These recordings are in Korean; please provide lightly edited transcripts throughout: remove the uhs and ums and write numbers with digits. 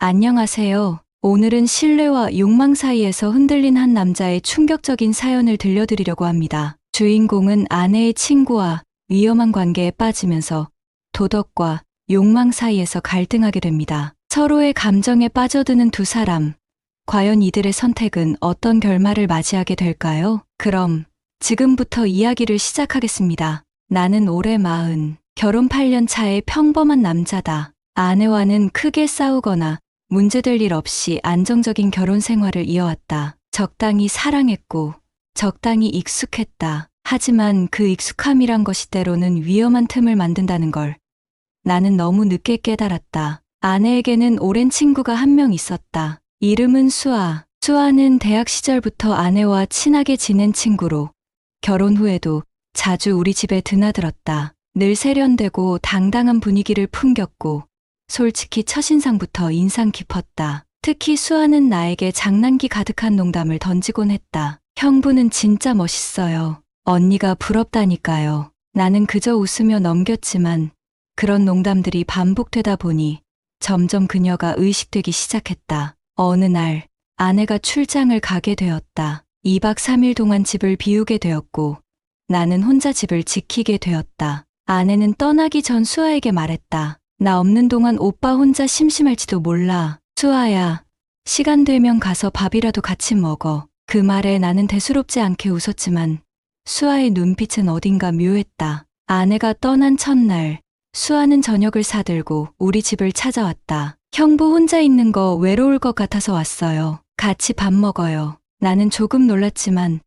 안녕하세요. 오늘은 신뢰와 욕망 사이에서 흔들린 한 남자의 충격적인 사연을 들려드리려고 합니다. 주인공은 아내의 친구와 위험한 관계에 빠지면서 도덕과 욕망 사이에서 갈등하게 됩니다. 서로의 감정에 빠져드는 두 사람. 과연 이들의 선택은 어떤 결말을 맞이하게 될까요? 그럼 지금부터 이야기를 시작하겠습니다. 나는 올해 40, 결혼 8년 차의 평범한 남자다. 아내와는 크게 싸우거나 문제될 일 없이 안정적인 결혼 생활을 이어왔다. 적당히 사랑했고 적당히 익숙했다. 하지만 그 익숙함이란 것이 때로는 위험한 틈을 만든다는 걸 나는 너무 늦게 깨달았다. 아내에게는 오랜 친구가 한 명 있었다. 이름은 수아. 수아는 대학 시절부터 아내와 친하게 지낸 친구로 결혼 후에도 자주 우리 집에 드나들었다. 늘 세련되고 당당한 분위기를 풍겼고 솔직히 첫인상부터 인상 깊었다. 특히 수아는 나에게 장난기 가득한 농담을 던지곤 했다. 형부는 진짜 멋있어요. 언니가 부럽다니까요. 나는 그저 웃으며 넘겼지만 그런 농담들이 반복되다 보니 점점 그녀가 의식되기 시작했다. 어느 날 아내가 출장을 가게 되었다. 2박 3일 동안 집을 비우게 되었고 나는 혼자 집을 지키게 되었다. 아내는 떠나기 전 수아에게 말했다. 나 없는 동안 오빠 혼자 심심할지도 몰라. 수아야, 시간 되면 가서 밥이라도 같이 먹어. 그 말에 나는 대수롭지 않게 웃었지만 수아의 눈빛은 어딘가 묘했다. 아내가 떠난 첫날, 수아는 저녁을 사들고 우리 집을 찾아왔다. 형부 혼자 있는 거 외로울 것 같아서 왔어요. 같이 밥 먹어요. 나는 조금 놀랐지만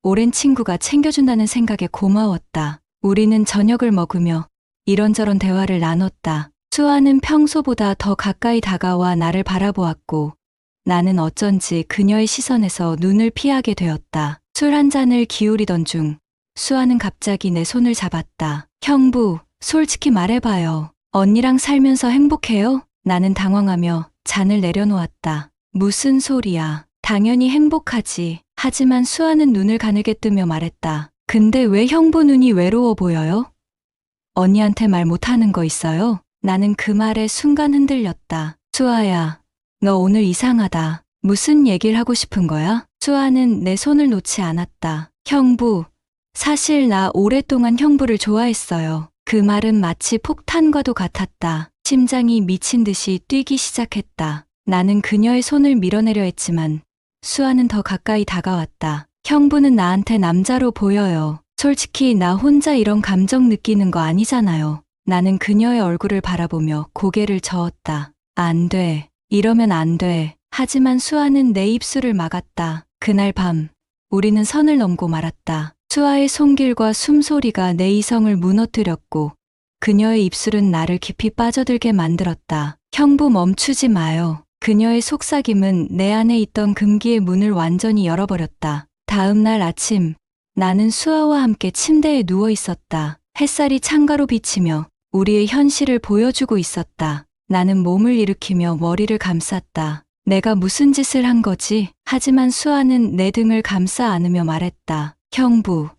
오랜 친구가 챙겨준다는 생각에 고마웠다. 우리는 저녁을 먹으며 이런저런 대화를 나눴다. 수아는 평소보다 더 가까이 다가와 나를 바라보았고 나는 어쩐지 그녀의 시선에서 눈을 피하게 되었다. 술 한 잔을 기울이던 중 수아는 갑자기 내 손을 잡았다. 형부, 솔직히 말해봐요. 언니랑 살면서 행복해요? 나는 당황하며 잔을 내려놓았다. 무슨 소리야. 당연히 행복하지. 하지만 수아는 눈을 가늘게 뜨며 말했다. 근데 왜 형부 눈이 외로워 보여요? 언니한테 말 못하는 거 있어요? 나는 그 말에 순간 흔들렸다. 수아야, 너 오늘 이상하다. 무슨 얘기를 하고 싶은 거야? 수아는 내 손을 놓지 않았다. 형부, 사실 나 오랫동안 형부를 좋아했어요. 그 말은 마치 폭탄과도 같았다. 심장이 미친 듯이 뛰기 시작했다. 나는 그녀의 손을 밀어내려 했지만 수아는 더 가까이 다가왔다. 형부는 나한테 남자로 보여요. 솔직히 나 혼자 이런 감정 느끼는 거 아니잖아요. 나는 그녀의 얼굴을 바라보며 고개를 저었다. 안 돼. 이러면 안 돼. 하지만 수아는 내 입술을 막았다. 그날 밤, 우리는 선을 넘고 말았다. 수아의 손길과 숨소리가 내 이성을 무너뜨렸고 그녀의 입술은 나를 깊이 빠져들게 만들었다. 형부 멈추지 마요. 그녀의 속삭임은 내 안에 있던 금기의 문을 완전히 열어버렸다. 다음 날 아침, 나는 수아와 함께 침대에 누워 있었다. 햇살이 창가로 비치며 우리의 현실을 보여주고 있었다. 나는 몸을 일으키며 머리를 감쌌다. 내가 무슨 짓을 한 거지? 하지만 수아는 내 등을 감싸 안으며 말했다. 형부,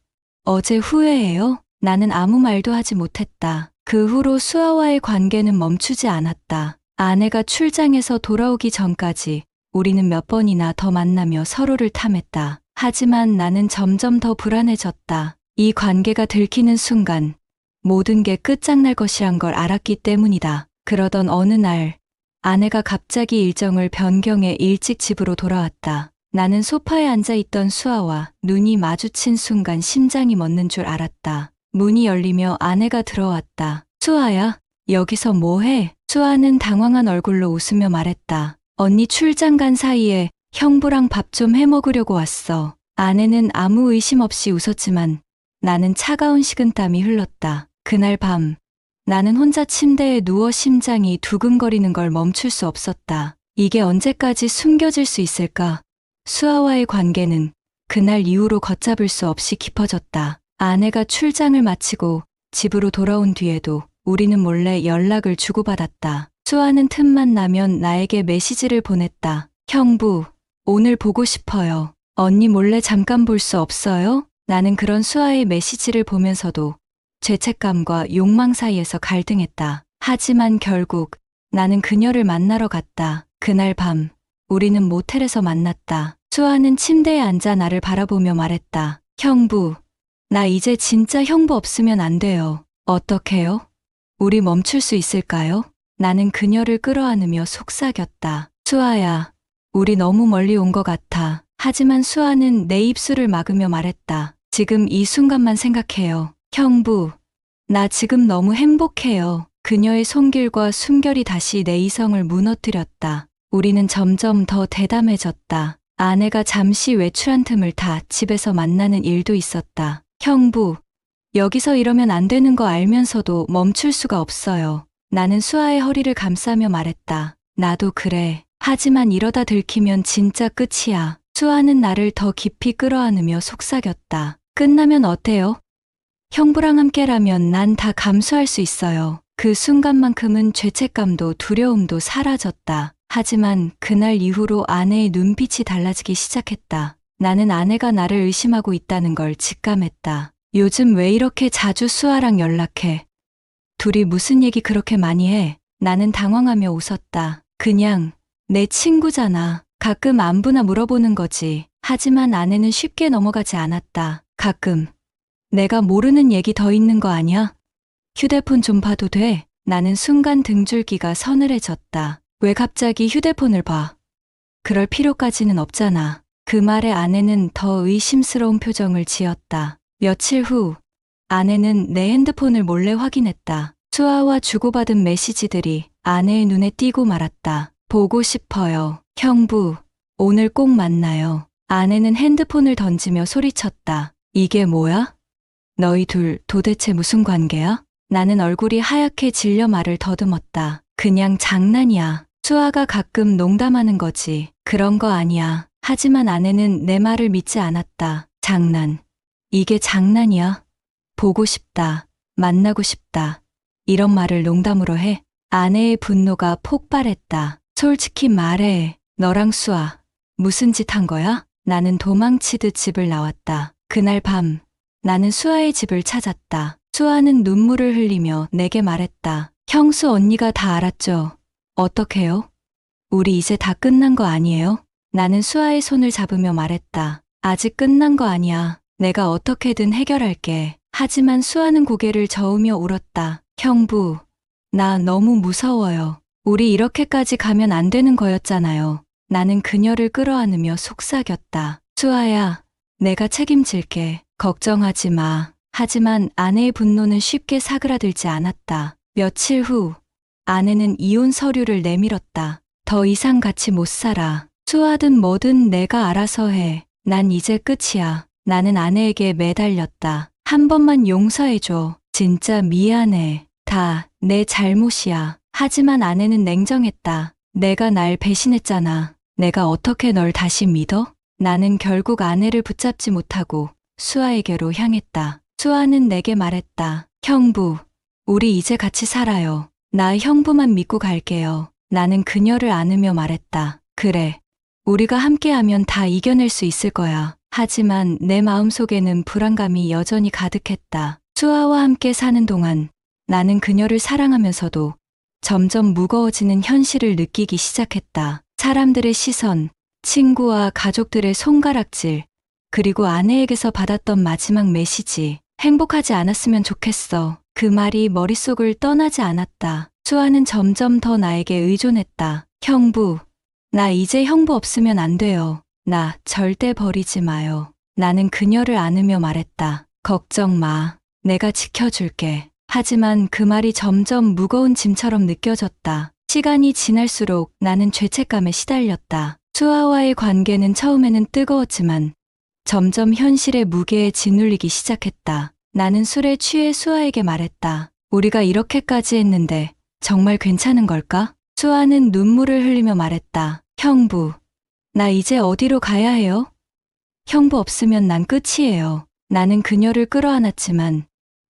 어제 후회해요? 나는 아무 말도 하지 못했다. 그 후로 수아와의 관계는 멈추지 않았다. 아내가 출장에서 돌아오기 전까지 우리는 몇 번이나 더 만나며 서로를 탐했다. 하지만 나는 점점 더 불안해졌다. 이 관계가 들키는 순간 모든 게 끝장날 것이란 걸 알았기 때문이다. 그러던 어느 날 아내가 갑자기 일정을 변경해 일찍 집으로 돌아왔다. 나는 소파에 앉아 있던 수아와 눈이 마주친 순간 심장이 멎는 줄 알았다. 문이 열리며 아내가 들어왔다. 수아야, 여기서 뭐해? 수아는 당황한 얼굴로 웃으며 말했다. 언니 출장 간 사이에 형부랑 밥 좀 해먹으려고 왔어. 아내는 아무 의심 없이 웃었지만 나는 차가운 식은땀이 흘렀다. 그날 밤, 나는 혼자 침대에 누워 심장이 두근거리는 걸 멈출 수 없었다. 이게 언제까지 숨겨질 수 있을까? 수아와의 관계는 그날 이후로 걷잡을 수 없이 깊어졌다. 아내가 출장을 마치고 집으로 돌아온 뒤에도 우리는 몰래 연락을 주고받았다. 수아는 틈만 나면 나에게 메시지를 보냈다. 형부, 오늘 보고 싶어요. 언니 몰래 잠깐 볼 수 없어요? 나는 그런 수아의 메시지를 보면서도 죄책감과 욕망 사이에서 갈등했다. 하지만 결국 나는 그녀를 만나러 갔다. 그날 밤, 우리는 모텔에서 만났다. 수아는 침대에 앉아 나를 바라보며 말했다. 형부, 나 이제 진짜 형부 없으면 안 돼요. 어떡해요? 우리 멈출 수 있을까요? 나는 그녀를 끌어안으며 속삭였다. 수아야, 우리 너무 멀리 온 것 같아. 하지만 수아는 내 입술을 막으며 말했다. 지금 이 순간만 생각해요. 형부, 나 지금 너무 행복해요. 그녀의 손길과 숨결이 다시 내 이성을 무너뜨렸다. 우리는 점점 더 대담해졌다. 아내가 잠시 외출한 틈을 타 집에서 만나는 일도 있었다. 형부, 여기서 이러면 안 되는 거 알면서도 멈출 수가 없어요. 나는 수아의 허리를 감싸며 말했다. 나도 그래. 하지만 이러다 들키면 진짜 끝이야. 수아는 나를 더 깊이 끌어안으며 속삭였다. 끝나면 어때요? 형부랑 함께라면 난 다 감수할 수 있어요. 그 순간만큼은 죄책감도 두려움도 사라졌다. 하지만 그날 이후로 아내의 눈빛이 달라지기 시작했다. 나는 아내가 나를 의심하고 있다는 걸 직감했다. 요즘 왜 이렇게 자주 수아랑 연락해? 둘이 무슨 얘기 그렇게 많이 해? 나는 당황하며 웃었다. 그냥 내 친구잖아. 가끔 안부나 물어보는 거지. 하지만 아내는 쉽게 넘어가지 않았다. 가끔 내가 모르는 얘기 더 있는 거 아니야? 휴대폰 좀 봐도 돼? 나는 순간 등줄기가 서늘해졌다. 왜 갑자기 휴대폰을 봐? 그럴 필요까지는 없잖아. 그 말에 아내는 더 의심스러운 표정을 지었다. 며칠 후 아내는 내 핸드폰을 몰래 확인했다. 수아와 주고받은 메시지들이 아내의 눈에 띄고 말았다. 보고 싶어요. 형부, 오늘 꼭 만나요. 아내는 핸드폰을 던지며 소리쳤다. 이게 뭐야? 너희 둘 도대체 무슨 관계야? 나는 얼굴이 하얗게 질려 말을 더듬었다. 그냥 장난이야. 수아가 가끔 농담하는 거지. 그런 거 아니야. 하지만 아내는 내 말을 믿지 않았다. 장난. 이게 장난이야? 보고 싶다. 만나고 싶다. 이런 말을 농담으로 해. 아내의 분노가 폭발했다. 솔직히 말해. 너랑 수아, 무슨 짓 한 거야? 나는 도망치듯 집을 나왔다. 그날 밤, 나는 수아의 집을 찾았다. 수아는 눈물을 흘리며 내게 말했다. 형수 언니가 다 알았죠? 어떡해요? 우리 이제 다 끝난 거 아니에요? 나는 수아의 손을 잡으며 말했다. 아직 끝난 거 아니야. 내가 어떻게든 해결할게. 하지만 수아는 고개를 저으며 울었다. 형부, 나 너무 무서워요. 우리 이렇게까지 가면 안 되는 거였잖아요. 나는 그녀를 끌어안으며 속삭였다. 수아야, 내가 책임질게. 걱정하지 마. 하지만 아내의 분노는 쉽게 사그라들지 않았다. 며칠 후, 아내는 이혼 서류를 내밀었다. 더 이상 같이 못 살아. 수아든 뭐든 내가 알아서 해. 난 이제 끝이야. 나는 아내에게 매달렸다. 한 번만 용서해줘. 진짜 미안해. 다 내 잘못이야. 하지만 아내는 냉정했다. 내가 날 배신했잖아. 내가 어떻게 널 다시 믿어? 나는 결국 아내를 붙잡지 못하고 수아에게로 향했다. 수아는 내게 말했다. 형부, 우리 이제 같이 살아요. 나 형부만 믿고 갈게요. 나는 그녀를 안으며 말했다. 그래, 우리가 함께하면 다 이겨낼 수 있을 거야. 하지만 내 마음속에는 불안감이 여전히 가득했다. 수아와 함께 사는 동안 나는 그녀를 사랑하면서도 점점 무거워지는 현실을 느끼기 시작했다. 사람들의 시선, 친구와 가족들의 손가락질, 그리고 아내에게서 받았던 마지막 메시지. 행복하지 않았으면 좋겠어. 그 말이 머릿속을 떠나지 않았다. 수아는 점점 더 나에게 의존했다. 형부, 나 이제 형부 없으면 안 돼요. 나 절대 버리지 마요. 나는 그녀를 안으며 말했다. 걱정 마. 내가 지켜줄게. 하지만 그 말이 점점 무거운 짐처럼 느껴졌다. 시간이 지날수록 나는 죄책감에 시달렸다. 수아와의 관계는 처음에는 뜨거웠지만 점점 현실의 무게에 짓눌리기 시작했다. 나는 술에 취해 수아에게 말했다. 우리가 이렇게까지 했는데 정말 괜찮은 걸까? 수아는 눈물을 흘리며 말했다. 형부, 나 이제 어디로 가야 해요? 형부 없으면 난 끝이에요. 나는 그녀를 끌어안았지만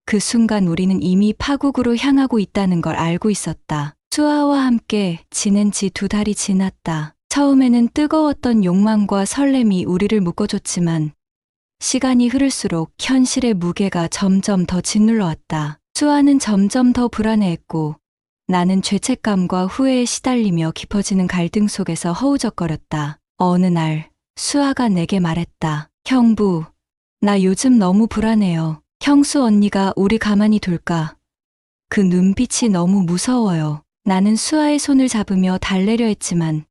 그 순간 우리는 이미 파국으로 향하고 있다는 걸 알고 있었다. 수아와 함께 지낸 지 2달이 지났다. 처음에는 뜨거웠던 욕망과 설렘이 우리를 묶어줬지만 시간이 흐를수록 현실의 무게가 점점 더 짓눌러 왔다. 수아는 점점 더 불안해했고 나는 죄책감과 후회에 시달리며 깊어지는 갈등 속에서 허우적거렸다. 어느 날 수아가 내게 말했다. 형부, 나 요즘 너무 불안해요. 형수 언니가 우리 가만히 둘까? 그 눈빛이 너무 무서워요. 나는 수아의 손을 잡으며 달래려 했지만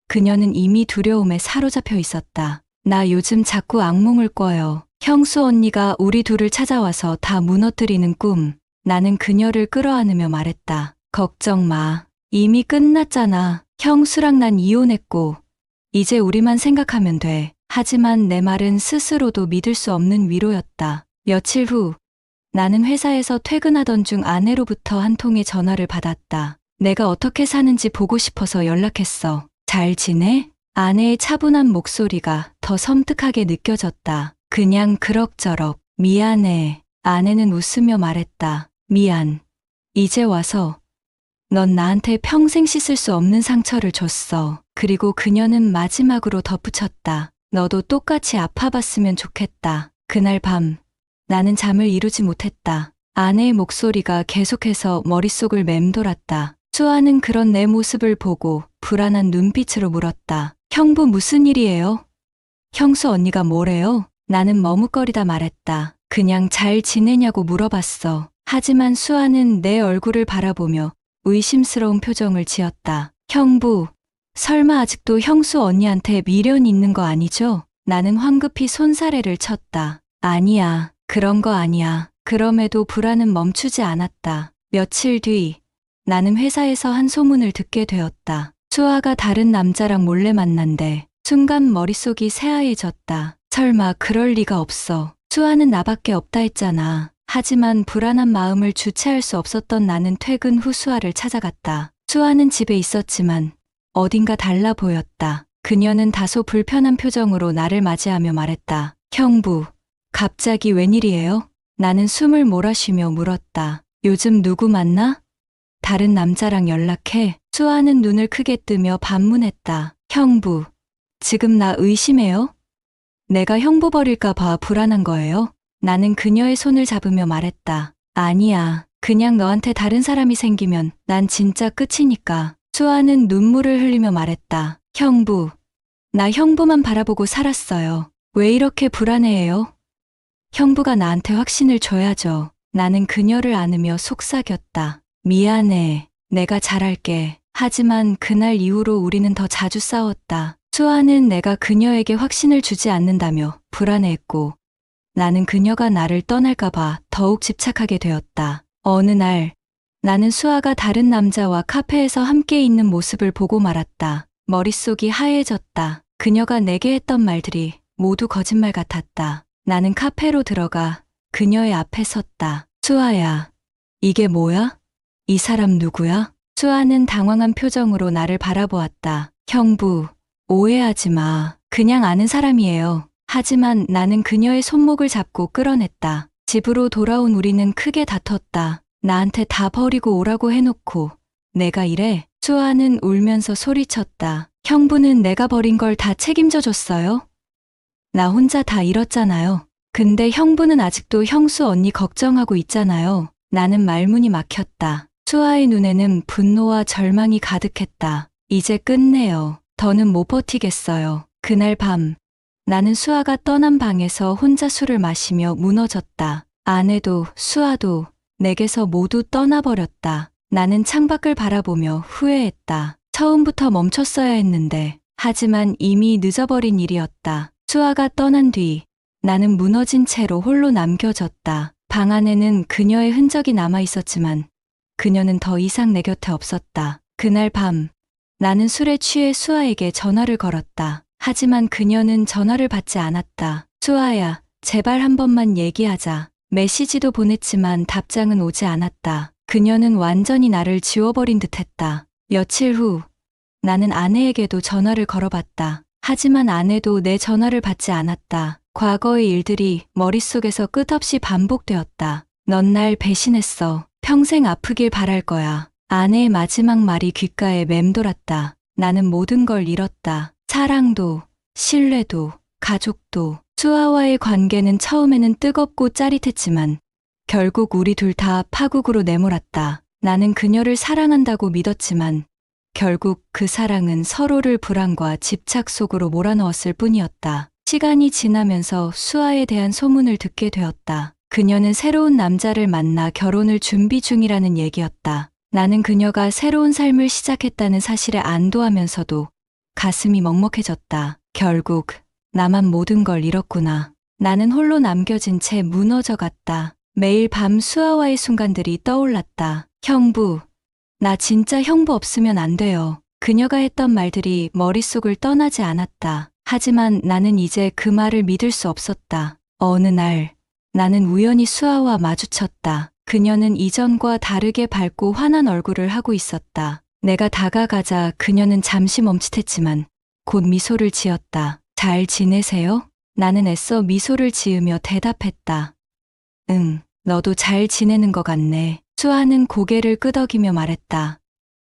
그녀는 이미 두려움에 사로잡혀 있었다. 나 요즘 자꾸 악몽을 꿔요. 형수 언니가 우리 둘을 찾아와서 다 무너뜨리는 꿈. 나는 그녀를 끌어안으며 말했다. 걱정 마. 이미 끝났잖아. 형수랑 난 이혼했고 이제 우리만 생각하면 돼. 하지만 내 말은 스스로도 믿을 수 없는 위로였다. 며칠 후 나는 회사에서 퇴근하던 중 아내로부터 한 통의 전화를 받았다. 내가 어떻게 사는지 보고 싶어서 연락했어. 잘 지내? 아내의 차분한 목소리가 더 섬뜩하게 느껴졌다. 그냥 그럭저럭. 미안해. 아내는 웃으며 말했다. 미안. 이제 와서 넌 나한테 평생 씻을 수 없는 상처를 줬어. 그리고 그녀는 마지막으로 덧붙였다. 너도 똑같이 아파봤으면 좋겠다. 그날 밤 나는 잠을 이루지 못했다. 아내의 목소리가 계속해서 머릿속을 맴돌았다. 수아는 그런 내 모습을 보고 불안한 눈빛으로 물었다. 형부 무슨 일이에요? 형수 언니가 뭐래요? 나는 머뭇거리다 말했다. 그냥 잘 지내냐고 물어봤어. 하지만 수아는 내 얼굴을 바라보며 의심스러운 표정을 지었다. 형부, 설마 아직도 형수 언니한테 미련이 있는 거 아니죠? 나는 황급히 손사래를 쳤다. 아니야, 그런 거 아니야. 그럼에도 불안은 멈추지 않았다. 며칠 뒤 나는 회사에서 한 소문을 듣게 되었다. 수아가 다른 남자랑 몰래 만난대. 순간 머릿속이 새하얘졌다. 설마 그럴 리가 없어. 수아는 나밖에 없다 했잖아. 하지만 불안한 마음을 주체할 수 없었던 나는 퇴근 후 수아를 찾아갔다. 수아는 집에 있었지만 어딘가 달라 보였다. 그녀는 다소 불편한 표정으로 나를 맞이하며 말했다. 형부, 갑자기 웬일이에요? 나는 숨을 몰아쉬며 물었다. 요즘 누구 만나? 다른 남자랑 연락해? 수아는 눈을 크게 뜨며 반문했다. 형부, 지금 나 의심해요? 내가 형부 버릴까 봐 불안한 거예요? 나는 그녀의 손을 잡으며 말했다. 아니야. 그냥 너한테 다른 사람이 생기면 난 진짜 끝이니까. 수아는 눈물을 흘리며 말했다. 형부, 나 형부만 바라보고 살았어요. 왜 이렇게 불안해해요? 형부가 나한테 확신을 줘야죠. 나는 그녀를 안으며 속삭였다. 미안해. 내가 잘할게. 하지만 그날 이후로 우리는 더 자주 싸웠다. 수아는 내가 그녀에게 확신을 주지 않는다며 불안해했고 나는 그녀가 나를 떠날까봐 더욱 집착하게 되었다. 어느 날 나는 수아가 다른 남자와 카페에서 함께 있는 모습을 보고 말았다. 머릿속이 하얘졌다. 그녀가 내게 했던 말들이 모두 거짓말 같았다. 나는 카페로 들어가 그녀의 앞에 섰다. 수아야, 이게 뭐야? 이 사람 누구야? 수아는 당황한 표정으로 나를 바라보았다. 형부, 오해하지 마. 그냥 아는 사람이에요. 하지만 나는 그녀의 손목을 잡고 끌어냈다. 집으로 돌아온 우리는 크게 다퉜다. 나한테 다 버리고 오라고 해놓고 내가 이래? 수아는 울면서 소리쳤다. 형부는 내가 버린 걸 다 책임져 줬어요? 나 혼자 다 잃었잖아요. 근데 형부는 아직도 형수 언니 걱정하고 있잖아요. 나는 말문이 막혔다. 수아의 눈에는 분노와 절망이 가득했다. 이제 끝내요. 더는 못 버티겠어요. 그날 밤 나는 수아가 떠난 방에서 혼자 술을 마시며 무너졌다. 아내도 수아도 내게서 모두 떠나버렸다. 나는 창밖을 바라보며 후회했다. 처음부터 멈췄어야 했는데 하지만 이미 늦어버린 일이었다. 수아가 떠난 뒤 나는 무너진 채로 홀로 남겨졌다. 방 안에는 그녀의 흔적이 남아 있었지만 그녀는 더 이상 내 곁에 없었다. 그날 밤 나는 술에 취해 수아에게 전화를 걸었다. 하지만 그녀는 전화를 받지 않았다. 수아야, 제발 한 번만 얘기하자. 메시지도 보냈지만 답장은 오지 않았다. 그녀는 완전히 나를 지워버린 듯했다. 며칠 후 나는 아내에게도 전화를 걸어봤다. 하지만 아내도 내 전화를 받지 않았다. 과거의 일들이 머릿속에서 끝없이 반복되었다. 넌 날 배신했어. 평생 아프길 바랄 거야. 아내의 마지막 말이 귓가에 맴돌았다. 나는 모든 걸 잃었다. 사랑도, 신뢰도, 가족도. 수아와의 관계는 처음에는 뜨겁고 짜릿했지만 결국 우리 둘 다 파국으로 내몰았다. 나는 그녀를 사랑한다고 믿었지만 결국 그 사랑은 서로를 불안과 집착 속으로 몰아넣었을 뿐이었다. 시간이 지나면서 수아에 대한 소문을 듣게 되었다. 그녀는 새로운 남자를 만나 결혼을 준비 중이라는 얘기였다. 나는 그녀가 새로운 삶을 시작했다는 사실에 안도하면서도 가슴이 먹먹해졌다. 결국 나만 모든 걸 잃었구나. 나는 홀로 남겨진 채 무너져갔다. 매일 밤 수아와의 순간들이 떠올랐다. 형부, 나 진짜 형부 없으면 안 돼요. 그녀가 했던 말들이 머릿속을 떠나지 않았다. 하지만 나는 이제 그 말을 믿을 수 없었다. 어느 날 나는 우연히 수아와 마주쳤다. 그녀는 이전과 다르게 밝고 환한 얼굴을 하고 있었다. 내가 다가가자 그녀는 잠시 멈칫했지만 곧 미소를 지었다. 잘 지내세요? 나는 애써 미소를 지으며 대답했다. 응, 너도 잘 지내는 것 같네. 수아는 고개를 끄덕이며 말했다.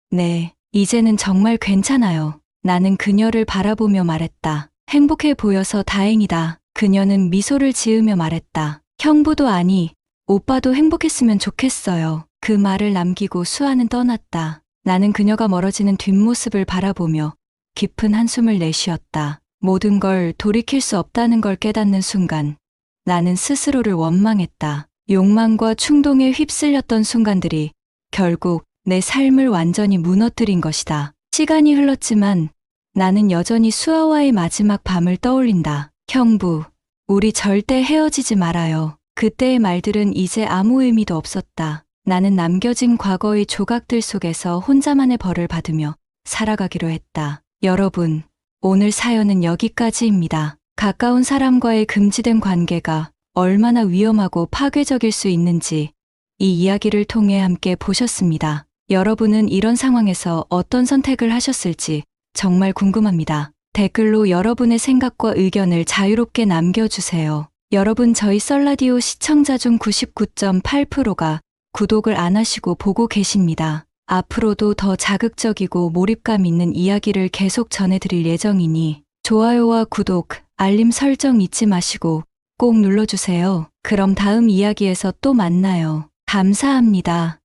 네, 이제는 정말 괜찮아요. 나는 그녀를 바라보며 말했다. 행복해 보여서 다행이다. 그녀는 미소를 지으며 말했다. 형부도 아니, 오빠도 행복했으면 좋겠어요. 그 말을 남기고 수아는 떠났다. 나는 그녀가 멀어지는 뒷모습을 바라보며 깊은 한숨을 내쉬었다. 모든 걸 돌이킬 수 없다는 걸 깨닫는 순간 나는 스스로를 원망했다. 욕망과 충동에 휩쓸렸던 순간들이 결국 내 삶을 완전히 무너뜨린 것이다. 시간이 흘렀지만 나는 여전히 수아와의 마지막 밤을 떠올린다. 형부, 우리 절대 헤어지지 말아요. 그때의 말들은 이제 아무 의미도 없었다. 나는 남겨진 과거의 조각들 속에서 혼자만의 벌을 받으며 살아가기로 했다. 여러분, 오늘 사연은 여기까지입니다. 가까운 사람과의 금지된 관계가 얼마나 위험하고 파괴적일 수 있는지 이 이야기를 통해 함께 보셨습니다. 여러분은 이런 상황에서 어떤 선택을 하셨을지 정말 궁금합니다. 댓글로 여러분의 생각과 의견을 자유롭게 남겨주세요. 여러분, 저희 썰라디오 시청자 중 99.8%가 구독을 안 하시고 보고 계십니다. 앞으로도 더 자극적이고 몰입감 있는 이야기를 계속 전해드릴 예정이니 좋아요와 구독, 알림 설정 잊지 마시고 꼭 눌러주세요. 그럼 다음 이야기에서 또 만나요. 감사합니다.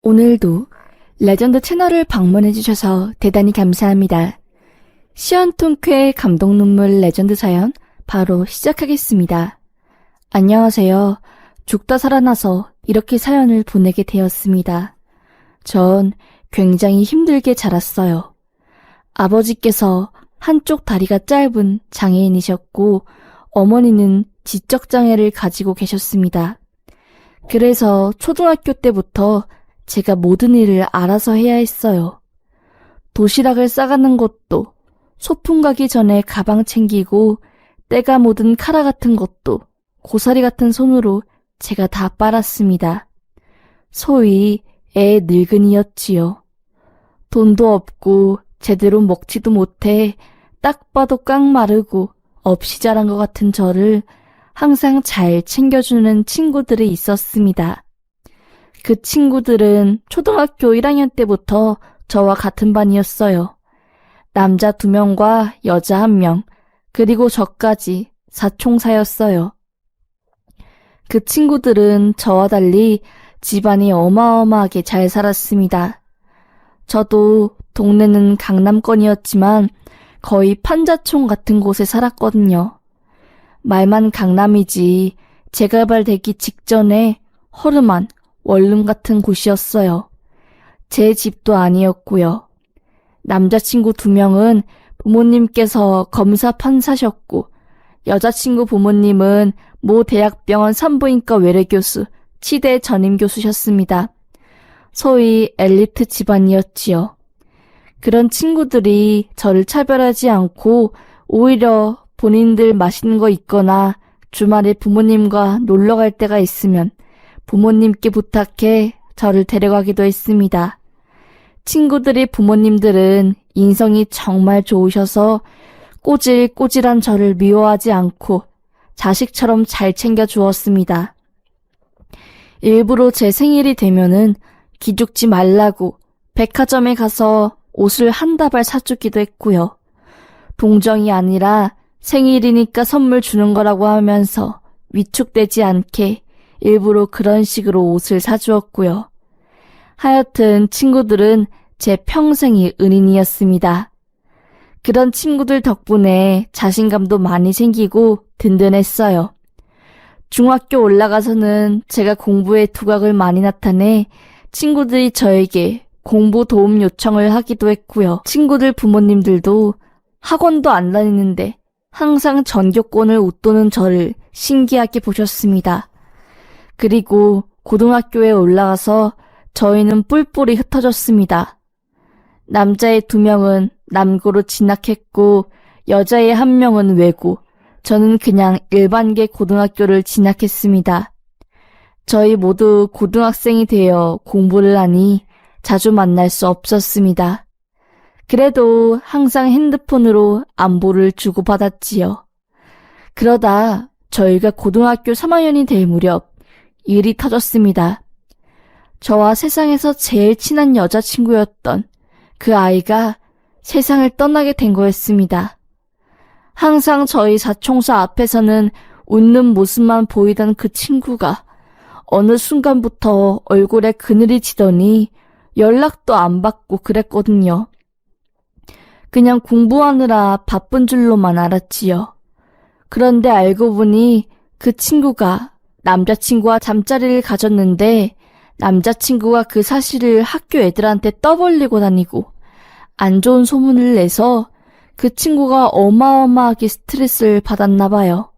오늘도 레전드 채널을 방문해주셔서 대단히 감사합니다. 시원통쾌 감동 눈물 레전드 사연 바로 시작하겠습니다. 안녕하세요. 죽다 살아나서 이렇게 사연을 보내게 되었습니다. 전 굉장히 힘들게 자랐어요. 아버지께서 한쪽 다리가 짧은 장애인이셨고 어머니는 지적장애를 가지고 계셨습니다. 그래서 초등학교 때부터 제가 모든 일을 알아서 해야 했어요. 도시락을 싸가는 것도, 소풍 가기 전에 가방 챙기고 때가 묻은 카라 같은 것도 고사리 같은 손으로 제가 다 빨았습니다. 소위 애 늙은이였지요. 돈도 없고 제대로 먹지도 못해 딱 봐도 깡마르고 없이 자란 것 같은 저를 항상 잘 챙겨주는 친구들이 있었습니다. 그 친구들은 초등학교 1학년 때부터 저와 같은 반이었어요. 남자 2명과 여자 1명, 그리고 저까지 사총사였어요. 그 친구들은 저와 달리 집안이 어마어마하게 잘 살았습니다. 저도 동네는 강남권이었지만 거의 판자촌 같은 곳에 살았거든요. 말만 강남이지 재개발되기 직전에 허름한 원룸 같은 곳이었어요. 제 집도 아니었고요. 남자친구 2명은 부모님께서 검사 판사셨고 여자친구 부모님은 모 대학병원 산부인과 외래교수, 치대 전임교수셨습니다. 소위 엘리트 집안이었지요. 그런 친구들이 저를 차별하지 않고 오히려 본인들 맛있는 거 있거나 주말에 부모님과 놀러 갈 때가 있으면 부모님께 부탁해 저를 데려가기도 했습니다. 친구들의 부모님들은 인성이 정말 좋으셔서 꼬질꼬질한 저를 미워하지 않고 자식처럼 잘 챙겨주었습니다. 일부러 제 생일이 되면은 기죽지 말라고 백화점에 가서 옷을 한 다발 사주기도 했고요. 동정이 아니라 생일이니까 선물 주는 거라고 하면서 위축되지 않게 일부러 그런 식으로 옷을 사주었고요. 하여튼 친구들은 제 평생의 은인이었습니다. 그런 친구들 덕분에 자신감도 많이 생기고 든든했어요. 중학교 올라가서는 제가 공부에 두각을 많이 나타내 친구들이 저에게 공부 도움 요청을 하기도 했고요. 친구들 부모님들도 학원도 안 다니는데 항상 전교권을 웃도는 저를 신기하게 보셨습니다. 그리고 고등학교에 올라가서 저희는 뿔뿔이 흩어졌습니다. 남자의 2명은 남고로 진학했고 여자의 1명은 외고, 저는 그냥 일반계 고등학교를 진학했습니다. 저희 모두 고등학생이 되어 공부를 하니 자주 만날 수 없었습니다. 그래도 항상 핸드폰으로 안부를 주고받았지요. 그러다 저희가 고등학교 3학년이 될 무렵 일이 터졌습니다. 저와 세상에서 제일 친한 여자친구였던 그 아이가 세상을 떠나게 된 거였습니다. 항상 저희 사총사 앞에서는 웃는 모습만 보이던 그 친구가 어느 순간부터 얼굴에 그늘이 지더니 연락도 안 받고 그랬거든요. 그냥 공부하느라 바쁜 줄로만 알았지요. 그런데 알고 보니 그 친구가 남자친구와 잠자리를 가졌는데 남자친구가 그 사실을 학교 애들한테 떠벌리고 다니고 안 좋은 소문을 내서 그 친구가 어마어마하게 스트레스를 받았나 봐요.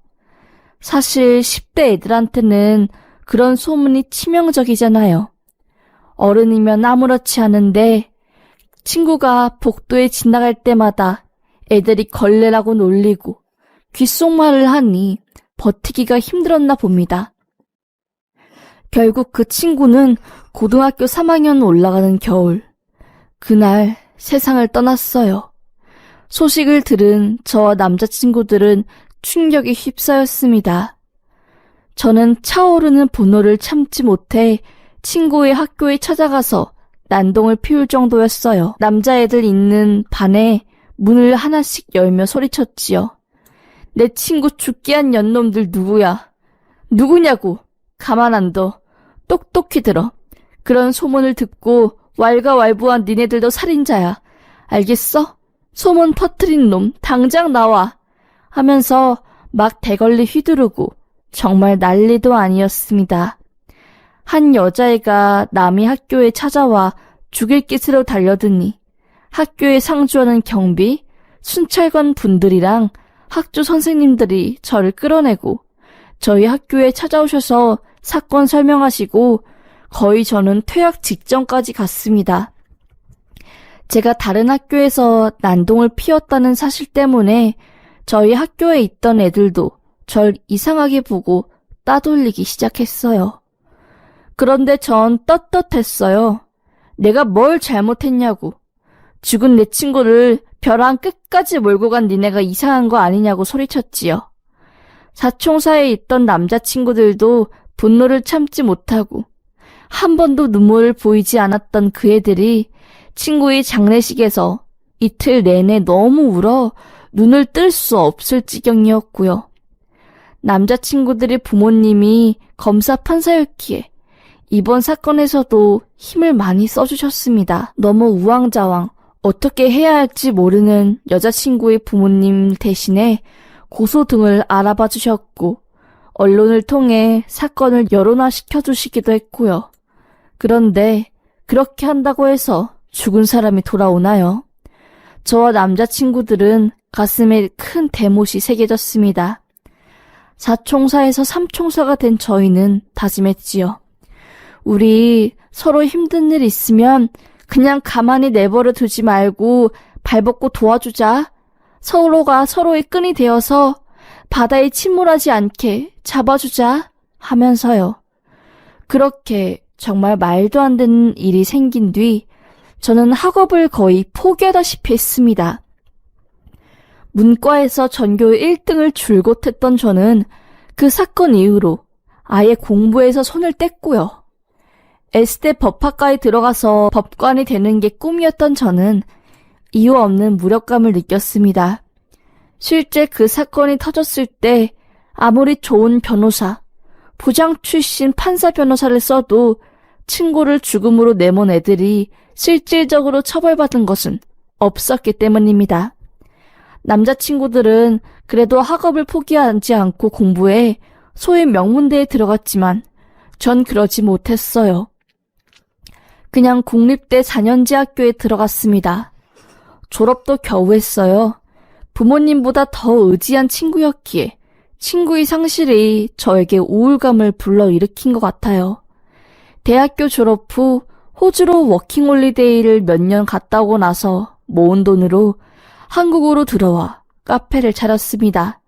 사실 10대 애들한테는 그런 소문이 치명적이잖아요. 어른이면 아무렇지 않은데 친구가 복도에 지나갈 때마다 애들이 걸레라고 놀리고 귓속말을 하니 버티기가 힘들었나 봅니다. 결국 그 친구는 고등학교 3학년 올라가는 겨울, 그날 세상을 떠났어요. 소식을 들은 저와 남자친구들은 충격에 휩싸였습니다. 저는 차오르는 분노를 참지 못해 친구의 학교에 찾아가서 난동을 피울 정도였어요. 남자애들 있는 반에 문을 하나씩 열며 소리쳤지요. 내 친구 죽게 한 년놈들 누구야? 누구냐고. 가만 안 둬. 똑똑히 들어. 그런 소문을 듣고 왈가왈부한 니네들도 살인자야. 알겠어? 소문 퍼뜨린 놈 당장 나와. 하면서 막 대걸리 휘두르고 정말 난리도 아니었습니다. 한 여자애가 남이 학교에 찾아와 죽일 기세로 달려드니 학교에 상주하는 경비, 순찰관 분들이랑 학교 선생님들이 저를 끌어내고 저희 학교에 찾아오셔서 사건 설명하시고 거의 저는 퇴학 직전까지 갔습니다. 제가 다른 학교에서 난동을 피웠다는 사실 때문에 저희 학교에 있던 애들도 절 이상하게 보고 따돌리기 시작했어요. 그런데 전 떳떳했어요. 내가 뭘 잘못했냐고. 죽은 내 친구를 벼랑 끝까지 몰고 간 니네가 이상한 거 아니냐고 소리쳤지요. 사총사에 있던 남자친구들도 분노를 참지 못하고 한 번도 눈물을 보이지 않았던 그 애들이 친구의 장례식에서 이틀 내내 너무 울어 눈을 뜰 수 없을 지경이었고요. 남자친구들의 부모님이 검사 판사였기에 이번 사건에서도 힘을 많이 써주셨습니다. 너무 우왕좌왕 어떻게 해야 할지 모르는 여자친구의 부모님 대신에 고소 등을 알아봐 주셨고 언론을 통해 사건을 여론화시켜주시기도 했고요. 그런데 그렇게 한다고 해서 죽은 사람이 돌아오나요? 저와 남자친구들은 가슴에 큰 대못이 새겨졌습니다. 사총사에서 삼총사가 된 저희는 다짐했지요. 우리 서로 힘든 일 있으면 그냥 가만히 내버려 두지 말고 발벗고 도와주자. 서로가 서로의 끈이 되어서 바다에 침몰하지 않게 잡아주자 하면서요. 그렇게 정말 말도 안 되는 일이 생긴 뒤 저는 학업을 거의 포기하다시피 했습니다. 문과에서 전교 1등을 줄곧 했던 저는 그 사건 이후로 아예 공부에서 손을 뗐고요. S대 법학과에 들어가서 법관이 되는 게 꿈이었던 저는 이유 없는 무력감을 느꼈습니다. 실제 그 사건이 터졌을 때 아무리 좋은 변호사, 부장 출신 판사 변호사를 써도 친구를 죽음으로 내몬 애들이 실질적으로 처벌받은 것은 없었기 때문입니다. 남자친구들은 그래도 학업을 포기하지 않고 공부해 소위 명문대에 들어갔지만 전 그러지 못했어요. 그냥 국립대 4년제 학교에 들어갔습니다. 졸업도 겨우 했어요. 부모님보다 더 의지한 친구였기에 친구의 상실이 저에게 우울감을 불러일으킨 것 같아요. 대학교 졸업 후 호주로 워킹홀리데이를 몇 년 갔다 오고 나서 모은 돈으로 한국으로 들어와 카페를 차렸습니다.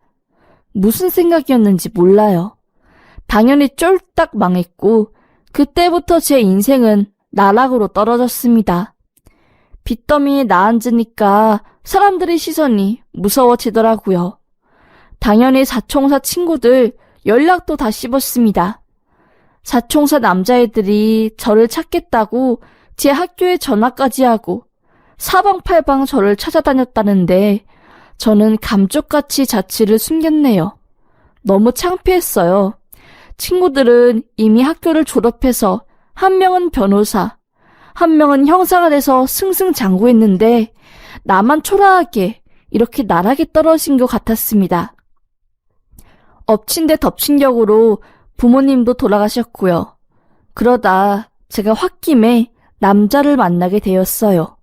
무슨 생각이었는지 몰라요. 당연히 쫄딱 망했고 그때부터 제 인생은 나락으로 떨어졌습니다. 빚더미에 나앉으니까 사람들의 시선이 무서워지더라고요. 당연히 사총사 친구들 연락도 다 씹었습니다. 사총사 남자애들이 저를 찾겠다고 제 학교에 전화까지 하고 사방팔방 저를 찾아다녔다는데 저는 감쪽같이 자취를 숨겼네요. 너무 창피했어요. 친구들은 이미 학교를 졸업해서 한 명은 변호사, 한 명은 형사가 돼서 승승장구했는데 나만 초라하게 이렇게 나락에 떨어진 것 같았습니다. 엎친 데 덮친 격으로 부모님도 돌아가셨고요. 그러다 제가 홧김에 남자를 만나게 되었어요.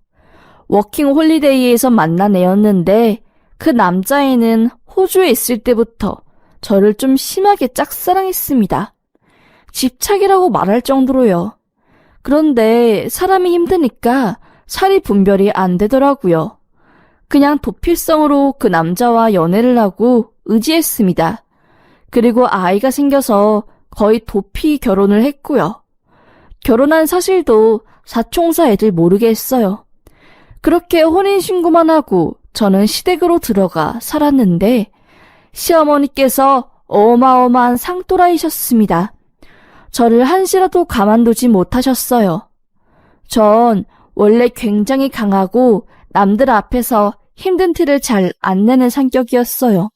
워킹 홀리데이에서 만난 애였는데 그 남자애는 호주에 있을 때부터 저를 좀 심하게 짝사랑했습니다. 집착이라고 말할 정도로요. 그런데 사람이 힘드니까 사리 분별이 안 되더라고요. 그냥 도필성으로 그 남자와 연애를 하고 의지했습니다. 그리고 아이가 생겨서 거의 도피 결혼을 했고요. 결혼한 사실도 사총사 애들 모르게 했어요. 그렇게 혼인신고만 하고 저는 시댁으로 들어가 살았는데 시어머니께서 어마어마한 상또라이셨습니다. 저를 한시라도 가만두지 못하셨어요. 전 원래 굉장히 강하고 남들 앞에서 힘든 티를 잘 안 내는 성격이었어요.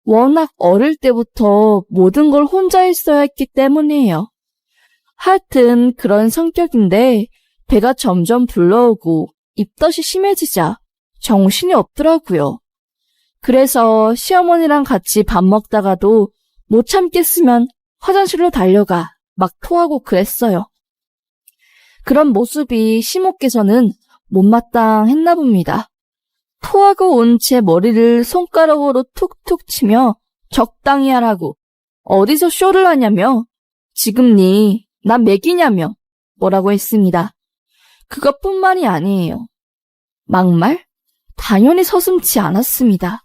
워낙 어릴 때부터 모든 걸 혼자 했어야 했기 때문이에요. 하여튼 그런 성격인데 배가 점점 불러오고 입덧이 심해지자 정신이 없더라고요. 그래서 시어머니랑 같이 밥 먹다가도 못 참겠으면 화장실로 달려가 막 토하고 그랬어요. 그런 모습이 시모께서는 못마땅했나 봅니다. 토하고 온 제 머리를 손가락으로 툭툭 치며 적당히 하라고 어디서 쇼를 하냐며 지금 나 먹이냐며 뭐라고 했습니다. 그것뿐만이 아니에요. 막말? 당연히 서슴지 않았습니다.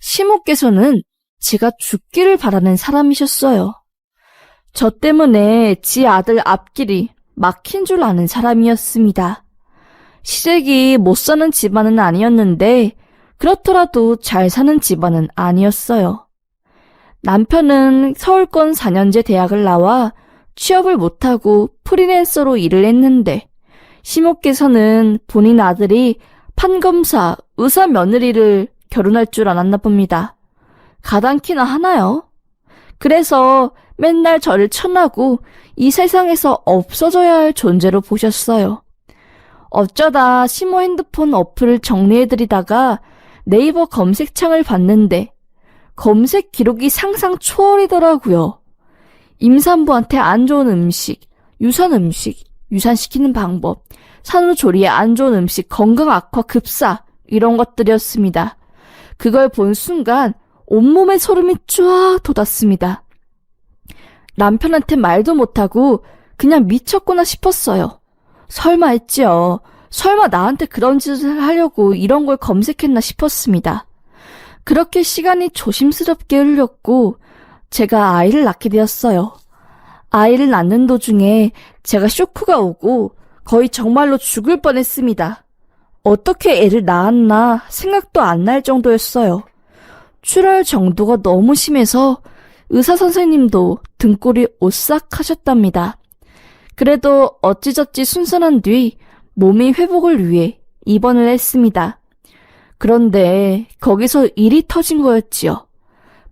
시모께서는 제가 죽기를 바라는 사람이셨어요. 저 때문에 지 아들 앞길이 막힌 줄 아는 사람이었습니다. 시댁이 못 사는 집안은 아니었는데 그렇더라도 잘 사는 집안은 아니었어요. 남편은 서울권 4년제 대학을 나와 취업을 못하고 프리랜서로 일을 했는데 시모께서는 본인 아들이 판검사, 의사 며느리를 결혼할 줄 알았나 봅니다. 가당키나 하나요? 그래서 맨날 저를 천하고 이 세상에서 없어져야 할 존재로 보셨어요. 어쩌다 시모 핸드폰 어플을 정리해드리다가 네이버 검색창을 봤는데 검색 기록이 상상 초월이더라고요. 임산부한테 안 좋은 음식, 유산시키는 방법, 산후조리에 안 좋은 음식, 건강 악화 급사 이런 것들이었습니다. 그걸 본 순간 온몸에 소름이 쫙 돋았습니다. 남편한테 말도 못하고 그냥 미쳤구나 싶었어요. 설마 했지요. 설마 나한테 그런 짓을 하려고 이런 걸 검색했나 싶었습니다. 그렇게 시간이 조심스럽게 흘렀고 제가 아이를 낳게 되었어요. 아이를 낳는 도중에 제가 쇼크가 오고 거의 정말로 죽을 뻔했습니다. 어떻게 애를 낳았나 생각도 안 날 정도였어요. 출혈 정도가 너무 심해서 의사 선생님도 등골이 오싹하셨답니다. 그래도 어찌저찌 순산한 뒤 몸의 회복을 위해 입원을 했습니다. 그런데 거기서 일이 터진 거였지요.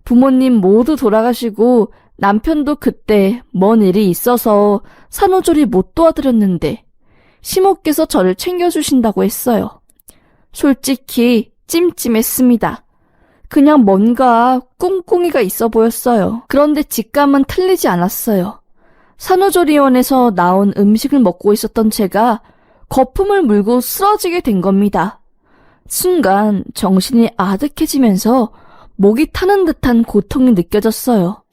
부모님 모두 돌아가시고 남편도 그때 먼 일이 있어서 산후조리 못 도와드렸는데 시모께서 저를 챙겨주신다고 했어요. 솔직히 찜찜했습니다. 그냥 뭔가 꿍꿍이가 있어 보였어요. 그런데 직감은 틀리지 않았어요. 산후조리원에서 나온 음식을 먹고 있었던 제가 거품을 물고 쓰러지게 된 겁니다. 순간 정신이 아득해지면서 목이 타는 듯한 고통이 느껴졌어요.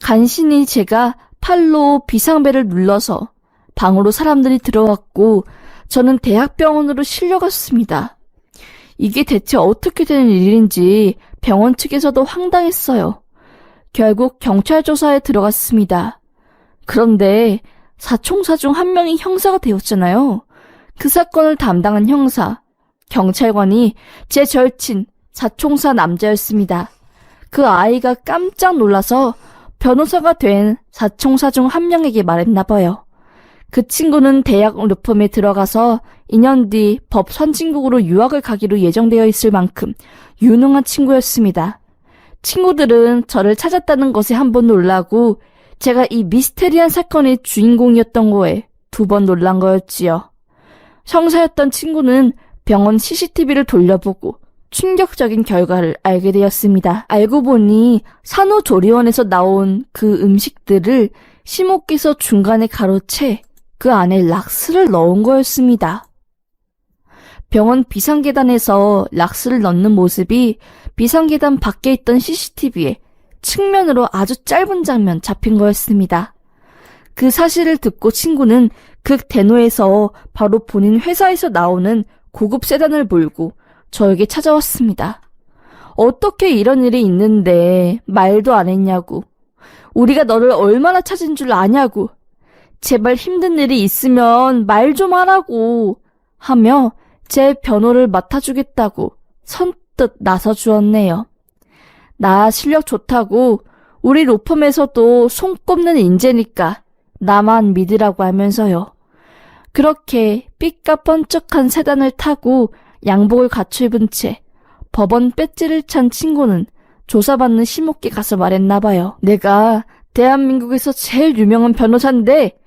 간신히 제가 팔로 비상벨을 눌러서 방으로 사람들이 들어왔고 저는 대학병원으로 실려갔습니다. 이게 대체 어떻게 되는 일인지 병원 측에서도 황당했어요. 결국 경찰 조사에 들어갔습니다. 그런데 사총사 중 한 명이 형사가 되었잖아요. 그 사건을 담당한 형사, 경찰관이 제 절친 사총사 남자였습니다. 그 아이가 깜짝 놀라서 변호사가 된 사총사 중 한 명에게 말했나 봐요. 그 친구는 대학 로펌에 들어가서 2년 뒤 법 선진국으로 유학을 가기로 예정되어 있을 만큼 유능한 친구였습니다. 친구들은 저를 찾았다는 것에 한 번 놀라고 제가 이 미스테리한 사건의 주인공이었던 거에 2번 놀란 거였지요. 형사였던 친구는 병원 CCTV를 돌려보고 충격적인 결과를 알게 되었습니다. 알고 보니 산후조리원에서 나온 그 음식들을 시모께서 중간에 가로채 그 안에 락스를 넣은 거였습니다. 병원 비상계단에서 락스를 넣는 모습이 비상계단 밖에 있던 CCTV에 측면으로 아주 짧은 장면 잡힌 거였습니다. 그 사실을 듣고 친구는 극대노에서 바로 본인 회사에서 나오는 고급 세단을 몰고 저에게 찾아왔습니다. 어떻게 이런 일이 있는데 말도 안 했냐고. 우리가 너를 얼마나 찾은 줄 아냐고. 제발 힘든 일이 있으면 말 좀 하라고 하며 제 변호를 맡아주겠다고 선뜻 나서주었네요. 나 실력 좋다고 우리 로펌에서도 손꼽는 인재니까 나만 믿으라고 하면서요. 그렇게 삐까뻔쩍한 세단을 타고 양복을 갖춰 입은 채 법원 배지를 찬 친구는 조사받는 시모께 가서 말했나 봐요. 내가 대한민국에서 제일 유명한 변호사인데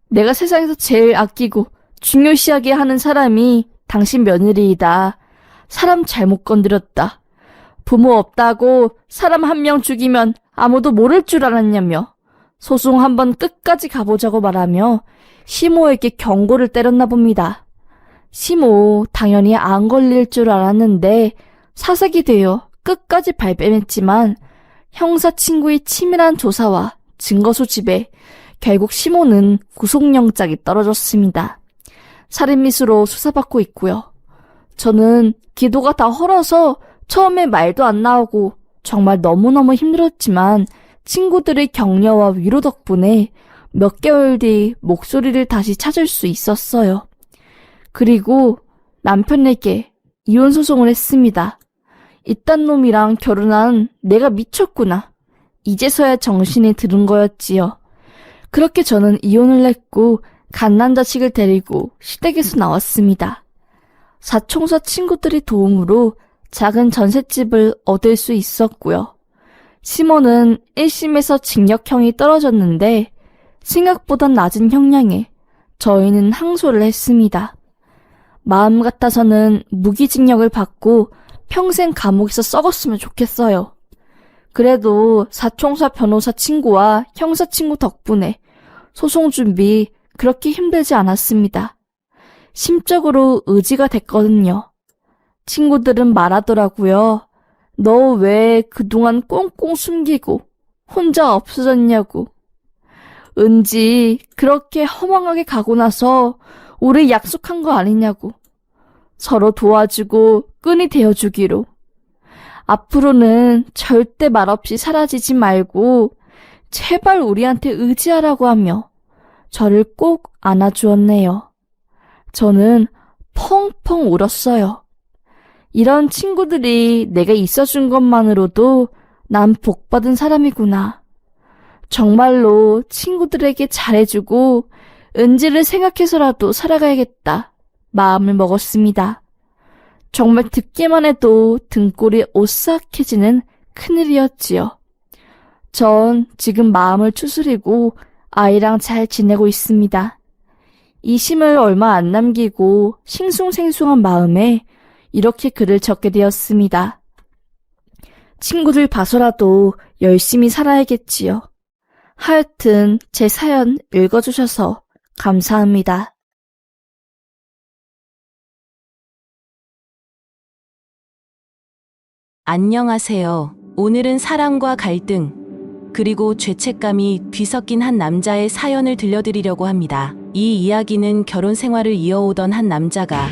내가 세상에서 제일 아끼고 중요시하게 하는 사람이 당신 며느리이다. 사람 잘못 건드렸다. 부모 없다고 사람 한 명 죽이면 아무도 모를 줄 알았냐며 소송 한번 끝까지 가보자고 말하며 시모에게 경고를 때렸나 봅니다. 시모 당연히 안 걸릴 줄 알았는데 사색이 되어 끝까지 발뺌했지만 형사 친구의 치밀한 조사와 증거 수집에 결국 시모는 구속영장이 떨어졌습니다. 살인미수로 수사받고 있고요. 저는 기도가 다 헐어서 처음에 말도 안 나오고 정말 너무너무 힘들었지만 친구들의 격려와 위로 덕분에 몇 개월 뒤 목소리를 다시 찾을 수 있었어요. 그리고 남편에게 이혼 소송을 했습니다. 이딴 놈이랑 결혼한 내가 미쳤구나. 이제서야 정신이 들은 거였지요. 그렇게 저는 이혼을 했고 갓난자식을 데리고 시댁에서 나왔습니다. 사총사 친구들의 도움으로 작은 전셋집을 얻을 수 있었고요. 시모는 1심에서 징역형이 떨어졌는데 생각보다 낮은 형량에 저희는 항소를 했습니다. 마음 같아서는 무기징역을 받고 평생 감옥에서 썩었으면 좋겠어요. 그래도 사총사 변호사 친구와 형사 친구 덕분에 소송 준비 그렇게 힘들지 않았습니다. 심적으로 의지가 됐거든요. 친구들은 말하더라고요. 너 왜 그동안 꽁꽁 숨기고 혼자 없어졌냐고. 은지 그렇게 허망하게 가고 나서 우리 약속한 거 아니냐고. 서로 도와주고 끈이 되어주기로. 앞으로는 절대 말없이 사라지지 말고 제발 우리한테 의지하라고 하며 저를 꼭 안아주었네요. 저는 펑펑 울었어요. 이런 친구들이 내가 있어준 것만으로도 난 복받은 사람이구나. 정말로 친구들에게 잘해주고 은지를 생각해서라도 살아가야겠다 마음을 먹었습니다. 정말 듣기만 해도 등골이 오싹해지는 큰일이었지요. 전 지금 마음을 추스리고 아이랑 잘 지내고 있습니다. 이 심을 얼마 안 남기고 싱숭생숭한 마음에 이렇게 글을 적게 되었습니다. 친구들 봐서라도 열심히 살아야겠지요. 하여튼 제 사연 읽어주셔서 감사합니다. 안녕하세요. 오늘은 사랑과 갈등, 그리고 죄책감이 뒤섞인 한 남자의 사연을 들려드리려고 합니다. 이 이야기는 결혼 생활을 이어오던 한 남자가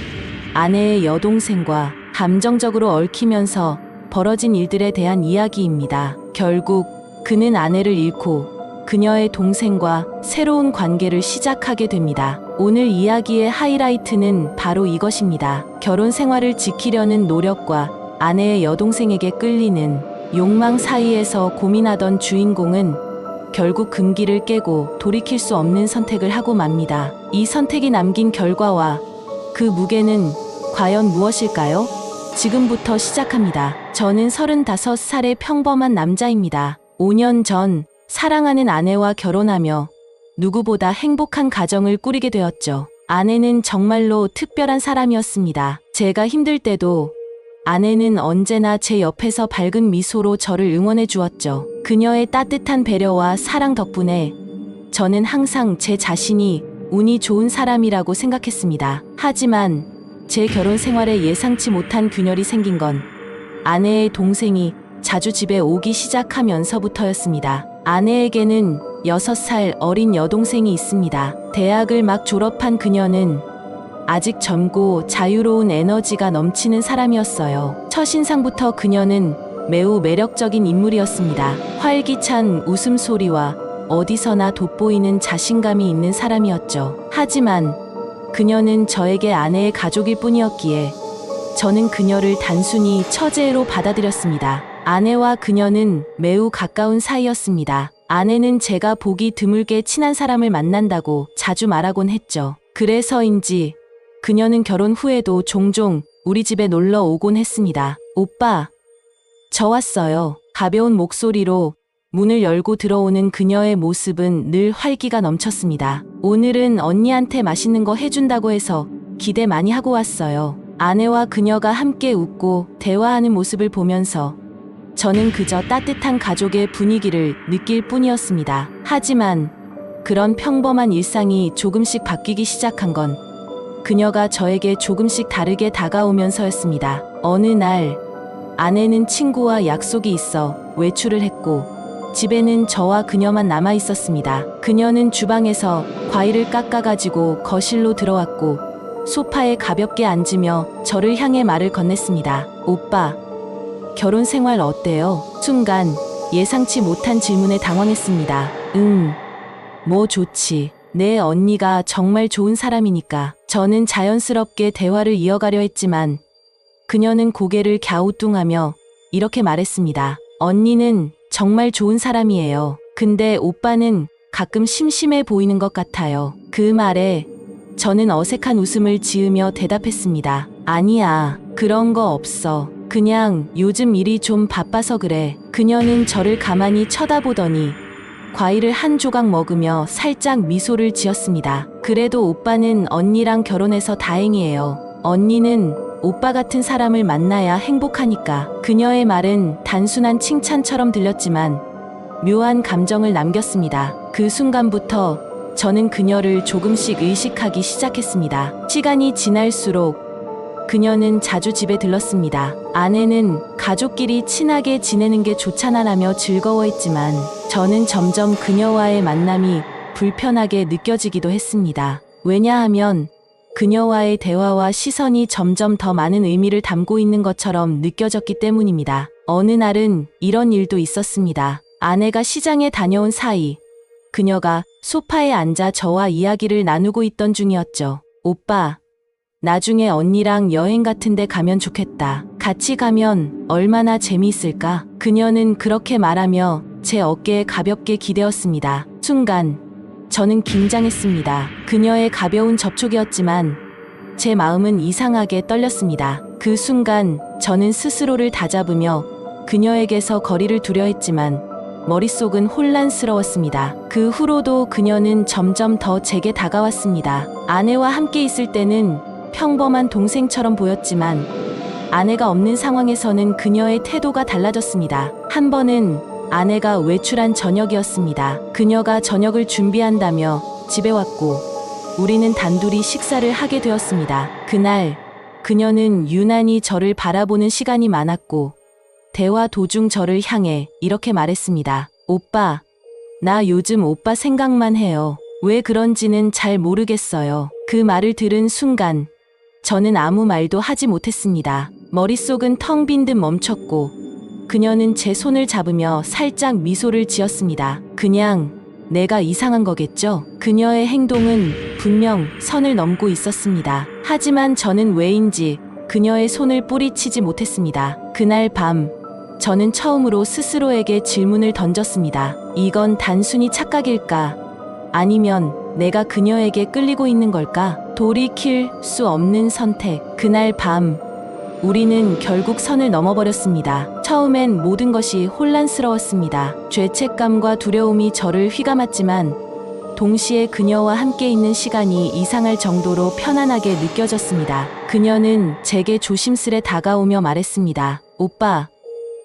아내의 여동생과 감정적으로 얽히면서 벌어진 일들에 대한 이야기입니다. 결국 그는 아내를 잃고 그녀의 동생과 새로운 관계를 시작하게 됩니다. 오늘 이야기의 하이라이트는 바로 이것입니다. 결혼 생활을 지키려는 노력과 아내의 여동생에게 끌리는 욕망 사이에서 고민하던 주인공은 결국 금기를 깨고 돌이킬 수 없는 선택을 하고 맙니다. 이 선택이 남긴 결과와 그 무게는 과연 무엇일까요? 지금부터 시작합니다. 저는 35살의 평범한 남자입니다. 5년 전 사랑하는 아내와 결혼하며 누구보다 행복한 가정을 꾸리게 되었죠. 아내는 정말로 특별한 사람이었습니다. 제가 힘들 때도 아내는 언제나 제 옆에서 밝은 미소로 저를 응원해 주었죠. 그녀의 따뜻한 배려와 사랑 덕분에 저는 항상 제 자신이 운이 좋은 사람이라고 생각했습니다. 하지만 제 결혼 생활에 예상치 못한 균열이 생긴 건 아내의 동생이 자주 집에 오기 시작하면서부터였습니다. 아내에게는 6살 어린 여동생이 있습니다. 대학을 막 졸업한 그녀는 아직 젊고 자유로운 에너지가 넘치는 사람이었어요. 첫인상부터 그녀는 매우 매력적인 인물이었습니다. 활기찬 웃음소리와 어디서나 돋보이는 자신감이 있는 사람이었죠. 하지만 그녀는 저에게 아내의 가족일 뿐이었기에 저는 그녀를 단순히 처제로 받아들였습니다. 아내와 그녀는 매우 가까운 사이였습니다. 아내는 제가 보기 드물게 친한 사람을 만난다고 자주 말하곤 했죠. 그래서인지 그녀는 결혼 후에도 종종 우리 집에 놀러 오곤 했습니다. 오빠, 저 왔어요. 가벼운 목소리로 문을 열고 들어오는 그녀의 모습은 늘 활기가 넘쳤습니다. 오늘은 언니한테 맛있는 거 해준다고 해서 기대 많이 하고 왔어요. 아내와 그녀가 함께 웃고 대화하는 모습을 보면서 저는 그저 따뜻한 가족의 분위기를 느낄 뿐이었습니다. 하지만 그런 평범한 일상이 조금씩 바뀌기 시작한 건 그녀가 저에게 조금씩 다르게 다가오면서였습니다. 어느 날 아내는 친구와 약속이 있어 외출을 했고 집에는 저와 그녀만 남아 있었습니다. 그녀는 주방에서 과일을 깎아가지고 거실로 들어왔고 소파에 가볍게 앉으며 저를 향해 말을 건넸습니다. 오빠, 결혼 생활 어때요? 순간 예상치 못한 질문에 당황했습니다. 뭐 좋지. 내 언니가 정말 좋은 사람이니까. 저는 자연스럽게 대화를 이어가려 했지만 그녀는 고개를 갸우뚱하며 이렇게 말했습니다. 언니는 정말 좋은 사람이에요. 근데 오빠는 가끔 심심해 보이는 것 같아요. 그 말에 저는 어색한 웃음을 지으며 대답했습니다. 아니야, 그런 거 없어. 그냥 요즘 일이 좀 바빠서 그래. 그녀는 저를 가만히 쳐다보더니 과일을 한 조각 먹으며 살짝 미소를 지었습니다. 그래도 오빠는 언니랑 결혼해서 다행이에요. 언니는 오빠 같은 사람을 만나야 행복하니까. 그녀의 말은 단순한 칭찬처럼 들렸지만 묘한 감정을 남겼습니다. 그 순간부터 저는 그녀를 조금씩 의식하기 시작했습니다. 시간이 지날수록 그녀는 자주 집에 들렀습니다. 아내는 가족끼리 친하게 지내는 게 좋잖아라며 즐거워했지만 저는 점점 그녀와의 만남이 불편하게 느껴지기도 했습니다. 왜냐하면 그녀와의 대화와 시선이 점점 더 많은 의미를 담고 있는 것처럼 느껴졌기 때문입니다. 어느 날은 이런 일도 있었습니다. 아내가 시장에 다녀온 사이 그녀가 소파에 앉아 저와 이야기를 나누고 있던 중이었죠. 오빠, 나중에 언니랑 여행 같은 데 가면 좋겠다. 같이 가면 얼마나 재미있을까? 그녀는 그렇게 말하며 제 어깨에 가볍게 기대었습니다. 순간 저는 긴장했습니다. 그녀의 가벼운 접촉이었지만 제 마음은 이상하게 떨렸습니다. 그 순간 저는 스스로를 다잡으며 그녀에게서 거리를 두려 했지만 머릿속은 혼란스러웠습니다. 그 후로도 그녀는 점점 더 제게 다가왔습니다. 아내와 함께 있을 때는 평범한 동생처럼 보였지만 아내가 없는 상황에서는 그녀의 태도가 달라졌습니다. 한 번은 아내가 외출한 저녁이었습니다. 그녀가 저녁을 준비한다며 집에 왔고 우리는 단둘이 식사를 하게 되었습니다. 그날 그녀는 유난히 저를 바라보는 시간이 많았고 대화 도중 저를 향해 이렇게 말했습니다. 오빠, 나 요즘 오빠 생각만 해요. 왜 그런지는 잘 모르겠어요. 그 말을 들은 순간 저는 아무 말도 하지 못했습니다. 머릿속은 텅 빈 듯 멈췄고 그녀는 제 손을 잡으며 살짝 미소를 지었습니다. 그냥 내가 이상한 거겠죠? 그녀의 행동은 분명 선을 넘고 있었습니다. 하지만 저는 왜인지 그녀의 손을 뿌리치지 못했습니다. 그날 밤 저는 처음으로 스스로에게 질문을 던졌습니다. 이건 단순히 착각일까? 아니면 내가 그녀에게 끌리고 있는 걸까? 돌이킬 수 없는 선택. 그날 밤 우리는 결국 선을 넘어버렸습니다. 처음엔 모든 것이 혼란스러웠습니다. 죄책감과 두려움이 저를 휘감았지만 동시에 그녀와 함께 있는 시간이 이상할 정도로 편안하게 느껴졌습니다. 그녀는 제게 조심스레 다가오며 말했습니다. 오빠,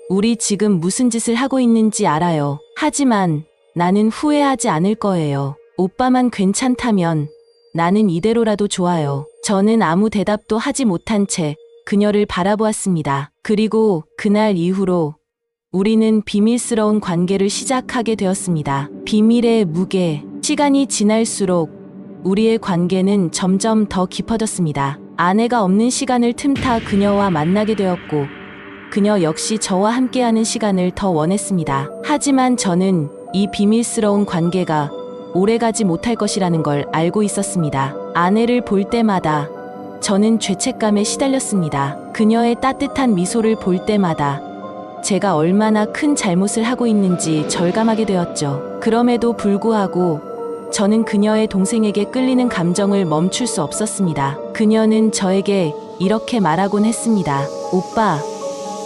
우리 지금 무슨 짓을 하고 있는지 알아요. 하지만 나는 후회하지 않을 거예요. 오빠만 괜찮다면 나는 이대로라도 좋아요. 저는 아무 대답도 하지 못한 채 그녀를 바라보았습니다. 그리고 그날 이후로 우리는 비밀스러운 관계를 시작하게 되었습니다. 비밀의 무게. 시간이 지날수록 우리의 관계는 점점 더 깊어졌습니다. 아내가 없는 시간을 틈타 그녀와 만나게 되었고 그녀 역시 저와 함께하는 시간을 더 원했습니다. 하지만 저는 이 비밀스러운 관계가 오래가지 못할 것이라는 걸 알고 있었습니다. 아내를 볼 때마다 저는 죄책감에 시달렸습니다. 그녀의 따뜻한 미소를 볼 때마다 제가 얼마나 큰 잘못을 하고 있는지 절감하게 되었죠. 그럼에도 불구하고 저는 그녀의 동생에게 끌리는 감정을 멈출 수 없었습니다. 그녀는 저에게 이렇게 말하곤 했습니다. 오빠,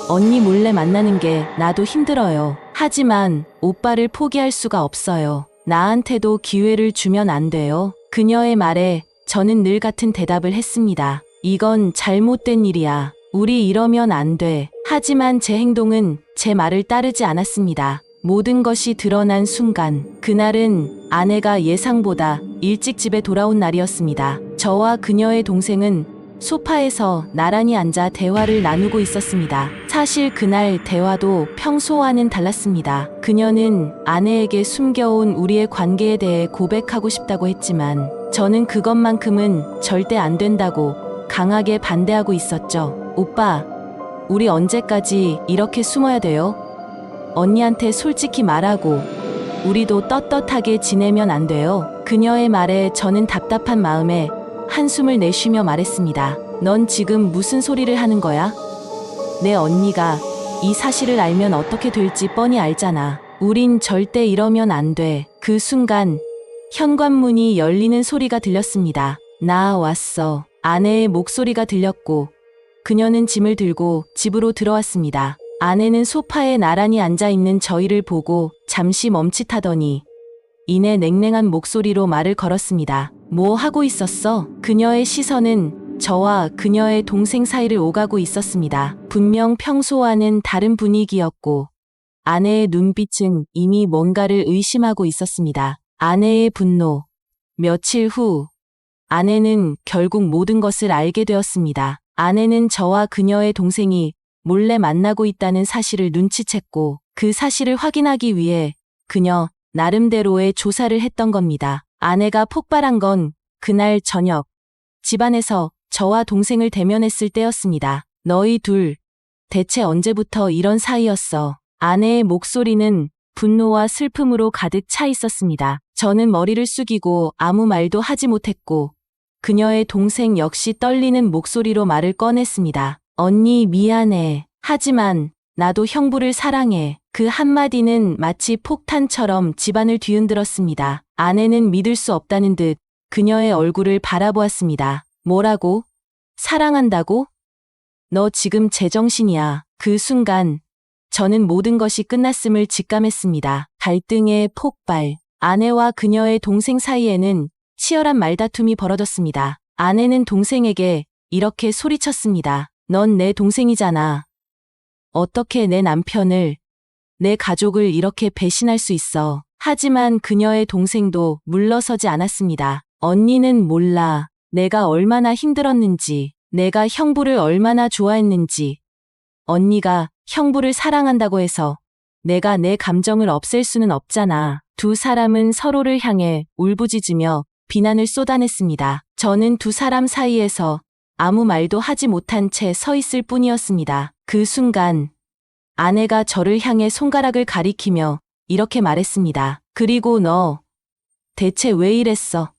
언니 몰래 만나는 게 나도 힘들어요. 하지만 오빠를 포기할 수가 없어요. 나한테도 기회를 주면 안 돼요. 그녀의 말에 저는 늘 같은 대답을 했습니다. 이건 잘못된 일이야. 우리 이러면 안 돼. 하지만 제 행동은 제 말을 따르지 않았습니다. 모든 것이 드러난 순간, 그날은 아내가 예상보다 일찍 집에 돌아온 날이었습니다. 저와 그녀의 동생은 소파에서 나란히 앉아 대화를 나누고 있었습니다. 사실 그날 대화도 평소와는 달랐습니다. 그녀는 아내에게 숨겨온 우리의 관계에 대해 고백하고 싶다고 했지만 저는 그것만큼은 절대 안 된다고 강하게 반대하고 있었죠. 오빠, 우리 언제까지 이렇게 숨어야 돼요? 언니한테 솔직히 말하고 우리도 떳떳하게 지내면 안 돼요? 그녀의 말에 저는 답답한 마음에 한숨을 내쉬며 말했습니다. 넌 지금 무슨 소리를 하는 거야? 내 언니가 이 사실을 알면 어떻게 될지 뻔히 알잖아. 우린 절대 이러면 안 돼. 그 순간 현관문이 열리는 소리가 들렸습니다. 나 왔어. 아내의 목소리가 들렸고 그녀는 짐을 들고 집으로 들어왔습니다. 아내는 소파에 나란히 앉아있는 저희를 보고 잠시 멈칫하더니 이내 냉랭한 목소리로 말을 걸었습니다. 뭐 하고 있었어? 그녀의 시선은 저와 그녀의 동생 사이를 오가고 있었습니다. 분명 평소와는 다른 분위기였고 아내의 눈빛은 이미 뭔가를 의심하고 있었습니다. 아내의 분노. 며칠 후 아내는 결국 모든 것을 알게 되었습니다. 아내는 저와 그녀의 동생이 몰래 만나고 있다는 사실을 눈치챘고 그 사실을 확인하기 위해 그녀 나름대로의 조사를 했던 겁니다. 아내가 폭발한 건 그날 저녁 집안에서 저와 동생을 대면했을 때였습니다. 너희 둘 대체 언제부터 이런 사이였어? 아내의 목소리는 분노와 슬픔으로 가득 차 있었습니다. 저는 머리를 숙이고 아무 말도 하지 못했고 그녀의 동생 역시 떨리는 목소리로 말을 꺼냈습니다. 언니 미안해. 하지만 나도 형부를 사랑해. 그 한마디는 마치 폭탄처럼 집안을 뒤흔들었습니다. 아내는 믿을 수 없다는 듯 그녀의 얼굴을 바라보았습니다. 뭐라고? 사랑한다고? 너 지금 제정신이야. 그 순간 저는 모든 것이 끝났음을 직감했습니다. 갈등의 폭발. 아내와 그녀의 동생 사이에는 치열한 말다툼이 벌어졌습니다. 아내는 동생에게 이렇게 소리쳤습니다. 넌 내 동생이잖아. 어떻게 내 남편을, 내 가족을 이렇게 배신할 수 있어. 하지만 그녀의 동생도 물러서지 않았습니다. 언니는 몰라. 내가 얼마나 힘들었는지, 내가 형부를 얼마나 좋아했는지. 언니가 형부를 사랑한다고 해서 내가 내 감정을 없앨 수는 없잖아. 두 사람은 서로를 향해 울부짖으며 비난을 쏟아냈습니다. 저는 두 사람 사이에서 아무 말도 하지 못한 채 서 있을 뿐이었습니다. 그 순간 아내가 저를 향해 손가락을 가리키며 이렇게 말했습니다. 그리고 너 대체 왜 이랬어?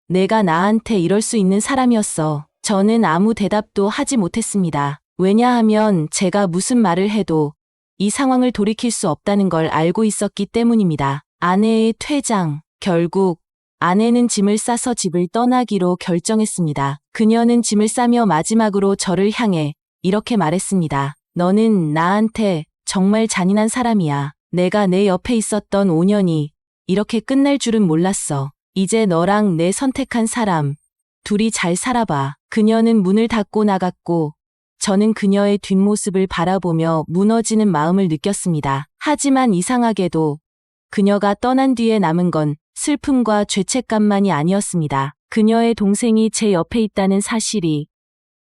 내가 나한테 이럴 수 있는 사람이었어. 저는 아무 대답도 하지 못했습니다. 왜냐하면 제가 무슨 말을 해도 이 상황을 돌이킬 수 없다는 걸 알고 있었기 때문입니다. 아내의 퇴장. 결국 아내는 짐을 싸서 집을 떠나기로 결정했습니다. 그녀는 짐을 싸며 마지막으로 저를 향해 이렇게 말했습니다. 너는 나한테 정말 잔인한 사람이야. 내가 내 옆에 있었던 5년이 이렇게 끝날 줄은 몰랐어. 이제 너랑 내 선택한 사람, 둘이 잘 살아봐. 그녀는 문을 닫고 나갔고 저는 그녀의 뒷모습을 바라보며 무너지는 마음을 느꼈습니다. 하지만 이상하게도 그녀가 떠난 뒤에 남은 건 슬픔과 죄책감만이 아니었습니다. 그녀의 동생이 제 옆에 있다는 사실이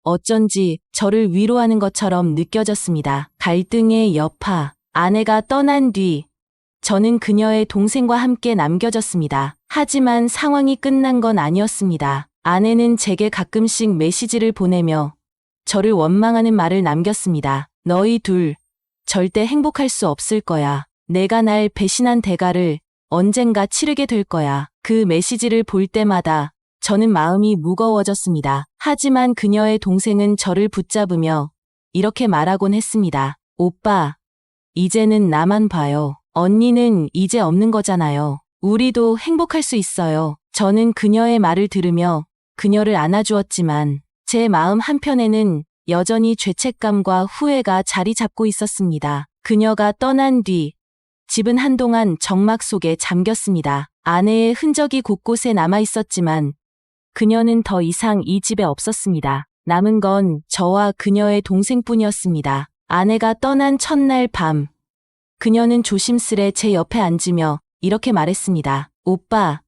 어쩐지 저를 위로하는 것처럼 느껴졌습니다. 갈등의 여파. 아내가 떠난 뒤 저는 그녀의 동생과 함께 남겨졌습니다. 하지만 상황이 끝난 건 아니었습니다. 아내는 제게 가끔씩 메시지를 보내며 저를 원망하는 말을 남겼습니다. 너희 둘 절대 행복할 수 없을 거야. 내가 날 배신한 대가를 언젠가 치르게 될 거야. 그 메시지를 볼 때마다 저는 마음이 무거워졌습니다. 하지만 그녀의 동생은 저를 붙잡으며 이렇게 말하곤 했습니다. 오빠, 이제는 나만 봐요. 언니는 이제 없는 거잖아요. 우리도 행복할 수 있어요. 저는 그녀의 말을 들으며 그녀를 안아주었지만 제 마음 한편에는 여전히 죄책감과 후회가 자리 잡고 있었습니다. 그녀가 떠난 뒤 집은 한동안 정막 속에 잠겼습니다. 아내의 흔적이 곳곳에 남아 있었지만 그녀는 더 이상 이 집에 없었습니다. 남은 건 저와 그녀의 동생뿐이었습니다. 아내가 떠난 첫날 밤, 그녀는 조심스레 제 옆에 앉으며 이렇게 말했습니다. 오빠,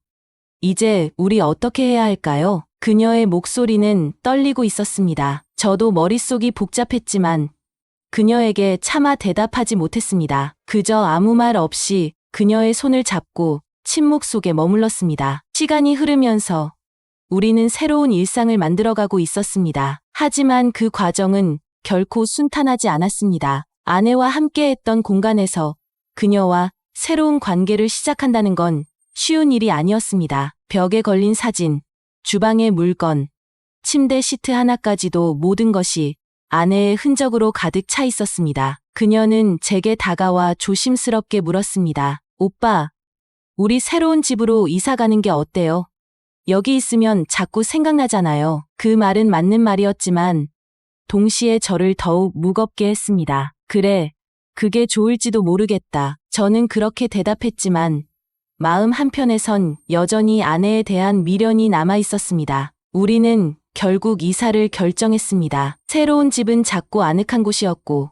이제 우리 어떻게 해야 할까요? 그녀의 목소리는 떨리고 있었습니다. 저도 머릿속이 복잡했지만 그녀에게 차마 대답하지 못했습니다. 그저 아무 말 없이 그녀의 손을 잡고 침묵 속에 머물렀습니다. 시간이 흐르면서 우리는 새로운 일상을 만들어가고 있었습니다. 하지만 그 과정은 결코 순탄하지 않았습니다. 아내와 함께했던 공간에서 그녀와 새로운 관계를 시작한다는 건 쉬운 일이 아니었습니다. 벽에 걸린 사진, 주방의 물건, 침대 시트 하나까지도 모든 것이 아내의 흔적으로 가득 차 있었습니다. 그녀는 제게 다가와 조심스럽게 물었습니다. 오빠, 우리 새로운 집으로 이사 가는 게 어때요? 여기 있으면 자꾸 생각나잖아요. 그 말은 맞는 말이었지만 동시에 저를 더욱 무겁게 했습니다. 그래, 그게 좋을지도 모르겠다. 저는 그렇게 대답했지만 마음 한편에선 여전히 아내에 대한 미련이 남아 있었습니다. 우리는 결국 이사를 결정했습니다. 새로운 집은 작고 아늑한 곳이었고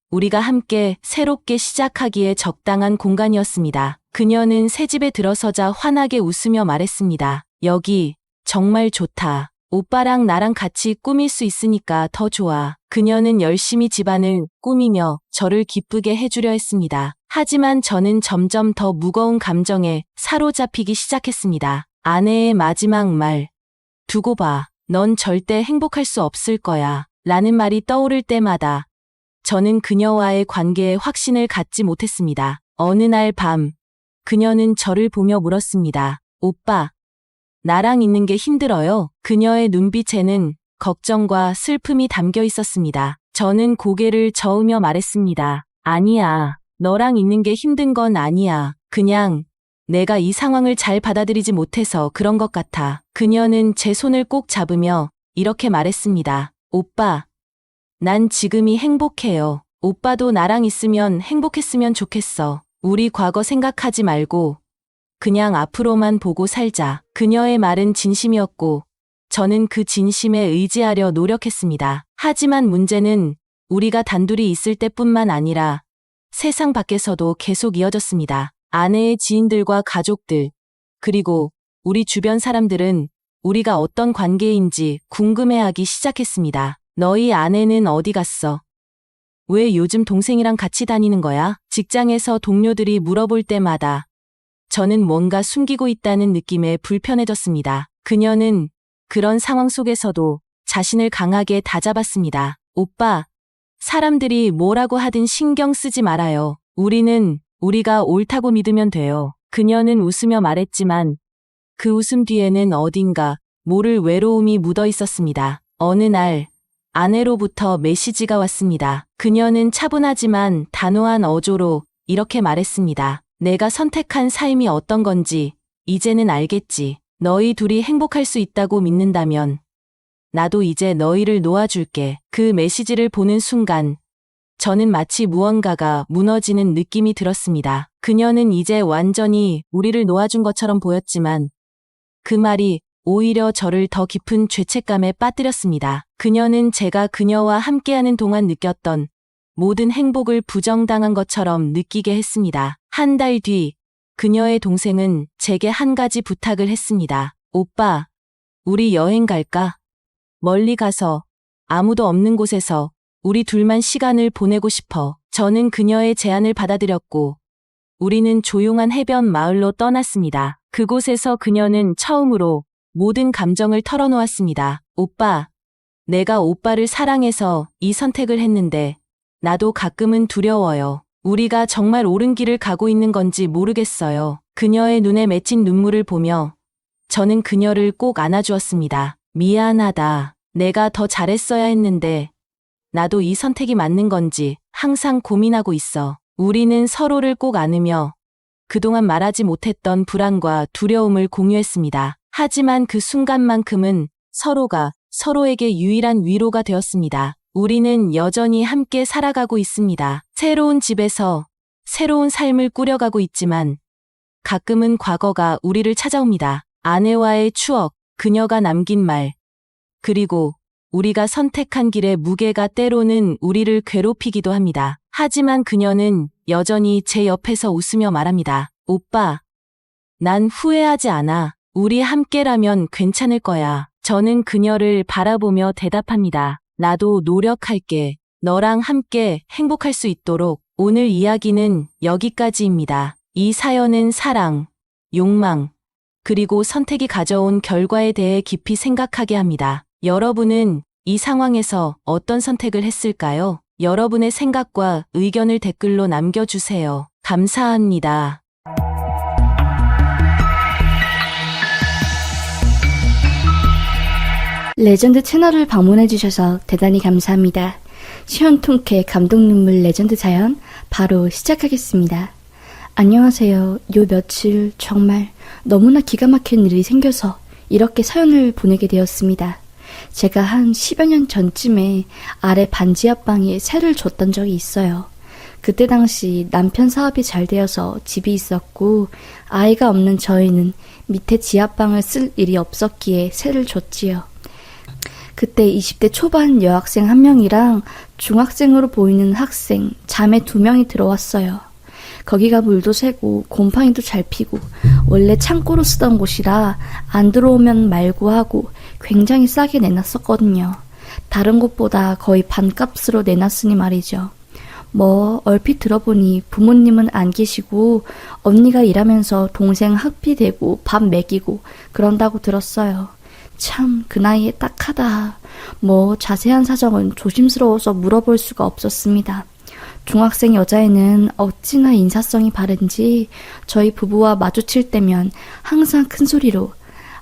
우리가 함께 새롭게 시작하기에 적당한 공간이었습니다. 그녀는 새 집에 들어서자 환하게 웃으며 말했습니다. 여기 정말 좋다. 오빠랑 나랑 같이 꾸밀 수 있으니까 더 좋아. 그녀는 열심히 집안을 꾸미며 저를 기쁘게 해주려 했습니다. 하지만 저는 점점 더 무거운 감정에 사로잡히기 시작했습니다. 아내의 마지막 말. 두고 봐. 넌 절대 행복할 수 없을 거야. 라는 말이 떠오를 때마다 저는 그녀와의 관계에 확신을 갖지 못했습니다. 어느 날 밤, 그녀는 저를 보며 물었습니다. 오빠, 나랑 있는 게 힘들어요? 그녀의 눈빛에는 걱정과 슬픔이 담겨 있었습니다. 저는 고개를 저으며 말했습니다. 아니야. 너랑 있는 게 힘든 건 아니야. 그냥 내가 이 상황을 잘 받아들이지 못해서 그런 것 같아. 그녀는 제 손을 꼭 잡으며 이렇게 말했습니다. 오빠, 난 지금이 행복해요. 오빠도 나랑 있으면 행복했으면 좋겠어. 우리 과거 생각하지 말고 그냥 앞으로만 보고 살자. 그녀의 말은 진심이었고 저는 그 진심에 의지하려 노력했습니다. 하지만 문제는 우리가 단둘이 있을 때뿐만 아니라 세상 밖에서도 계속 이어졌습니다. 아내의 지인들과 가족들, 그리고 우리 주변 사람들은 우리가 어떤 관계인지 궁금해하기 시작했습니다. 너희 아내는 어디 갔어? 왜 요즘 동생이랑 같이 다니는 거야? 직장에서 동료들이 물어볼 때마다 저는 뭔가 숨기고 있다는 느낌에 불편해졌습니다. 그녀는 그런 상황 속에서도 자신을 강하게 다잡았습니다. 오빠, 사람들이 뭐라고 하든 신경 쓰지 말아요. 우리는 우리가 옳다고 믿으면 돼요. 그녀는 웃으며 말했지만 그 웃음 뒤에는 어딘가 모를 외로움이 묻어 있었습니다. 어느 날 아내로부터 메시지가 왔습니다. 그녀는 차분하지만 단호한 어조로 이렇게 말했습니다. 내가 선택한 삶이 어떤 건지 이제는 알겠지. 너희 둘이 행복할 수 있다고 믿는다면 나도 이제 너희를 놓아줄게. 그 메시지를 보는 순간 저는 마치 무언가가 무너지는 느낌이 들었습니다. 그녀는 이제 완전히 우리를 놓아준 것처럼 보였지만 그 말이 오히려 저를 더 깊은 죄책감에 빠뜨렸습니다. 그녀는 제가 그녀와 함께하는 동안 느꼈던 모든 행복을 부정당한 것처럼 느끼게 했습니다. 한 달 뒤, 그녀의 동생은 제게 한 가지 부탁을 했습니다. 오빠, 우리 여행 갈까? 멀리 가서 아무도 없는 곳에서 우리 둘만 시간을 보내고 싶어. 저는 그녀의 제안을 받아들였고 우리는 조용한 해변 마을로 떠났습니다. 그곳에서 그녀는 처음으로 모든 감정을 털어놓았습니다. 오빠, 내가 오빠를 사랑해서 이 선택을 했는데 나도 가끔은 두려워요. 우리가 정말 옳은 길을 가고 있는 건지 모르겠어요. 그녀의 눈에 맺힌 눈물을 보며 저는 그녀를 꼭 안아주었습니다. 미안하다. 내가 더 잘했어야 했는데 나도 이 선택이 맞는 건지 항상 고민하고 있어. 우리는 서로를 꼭 안으며 그동안 말하지 못했던 불안과 두려움을 공유했습니다. 하지만 그 순간만큼은 서로가 서로에게 유일한 위로가 되었습니다. 우리는 여전히 함께 살아가고 있습니다. 새로운 집에서 새로운 삶을 꾸려가고 있지만 가끔은 과거가 우리를 찾아옵니다. 아내와의 추억, 그녀가 남긴 말, 그리고 우리가 선택한 길의 무게가 때로는 우리를 괴롭히기도 합니다. 하지만 그녀는 여전히 제 옆에서 웃으며 말합니다. 오빠, 난 후회하지 않아. 우리 함께라면 괜찮을 거야. 저는 그녀를 바라보며 대답합니다. 나도 노력할게. 너랑 함께 행복할 수 있도록. 오늘 이야기는 여기까지입니다. 이 사연은 사랑, 욕망, 그리고 선택이 가져온 결과에 대해 깊이 생각하게 합니다. 여러분은 이 상황에서 어떤 선택을 했을까요? 여러분의 생각과 의견을 댓글로 남겨주세요. 감사합니다. 레전드 채널을 방문해주셔서 대단히 감사합니다. 시원통쾌 감동 눈물 레전드 자연 바로 시작하겠습니다. 안녕하세요. 요 며칠 정말 너무나 기가 막힌 일이 생겨서 이렇게 사연을 보내게 되었습니다. 제가 한 10여 년 전쯤에 아래 반지하방에 세를 줬던 적이 있어요. 그때 당시 남편 사업이 잘 되어서 집이 있었고 아이가 없는 저희는 밑에 지하방을 쓸 일이 없었기에 세를 줬지요. 그때 20대 초반 여학생 1명이랑 중학생으로 보이는 학생, 자매 2명이 들어왔어요. 거기가 물도 새고 곰팡이도 잘 피고 원래 창고로 쓰던 곳이라 안 들어오면 말고 하고 굉장히 싸게 내놨었거든요. 다른 곳보다 거의 반값으로 내놨으니 말이죠. 얼핏 들어보니 부모님은 안 계시고 언니가 일하면서 동생 학비 대고 밥 먹이고 그런다고 들었어요. 참 그 나이에 딱하다. 자세한 사정은 조심스러워서 물어볼 수가 없었습니다. 중학생 여자애는 어찌나 인사성이 바른지 저희 부부와 마주칠 때면 항상 큰 소리로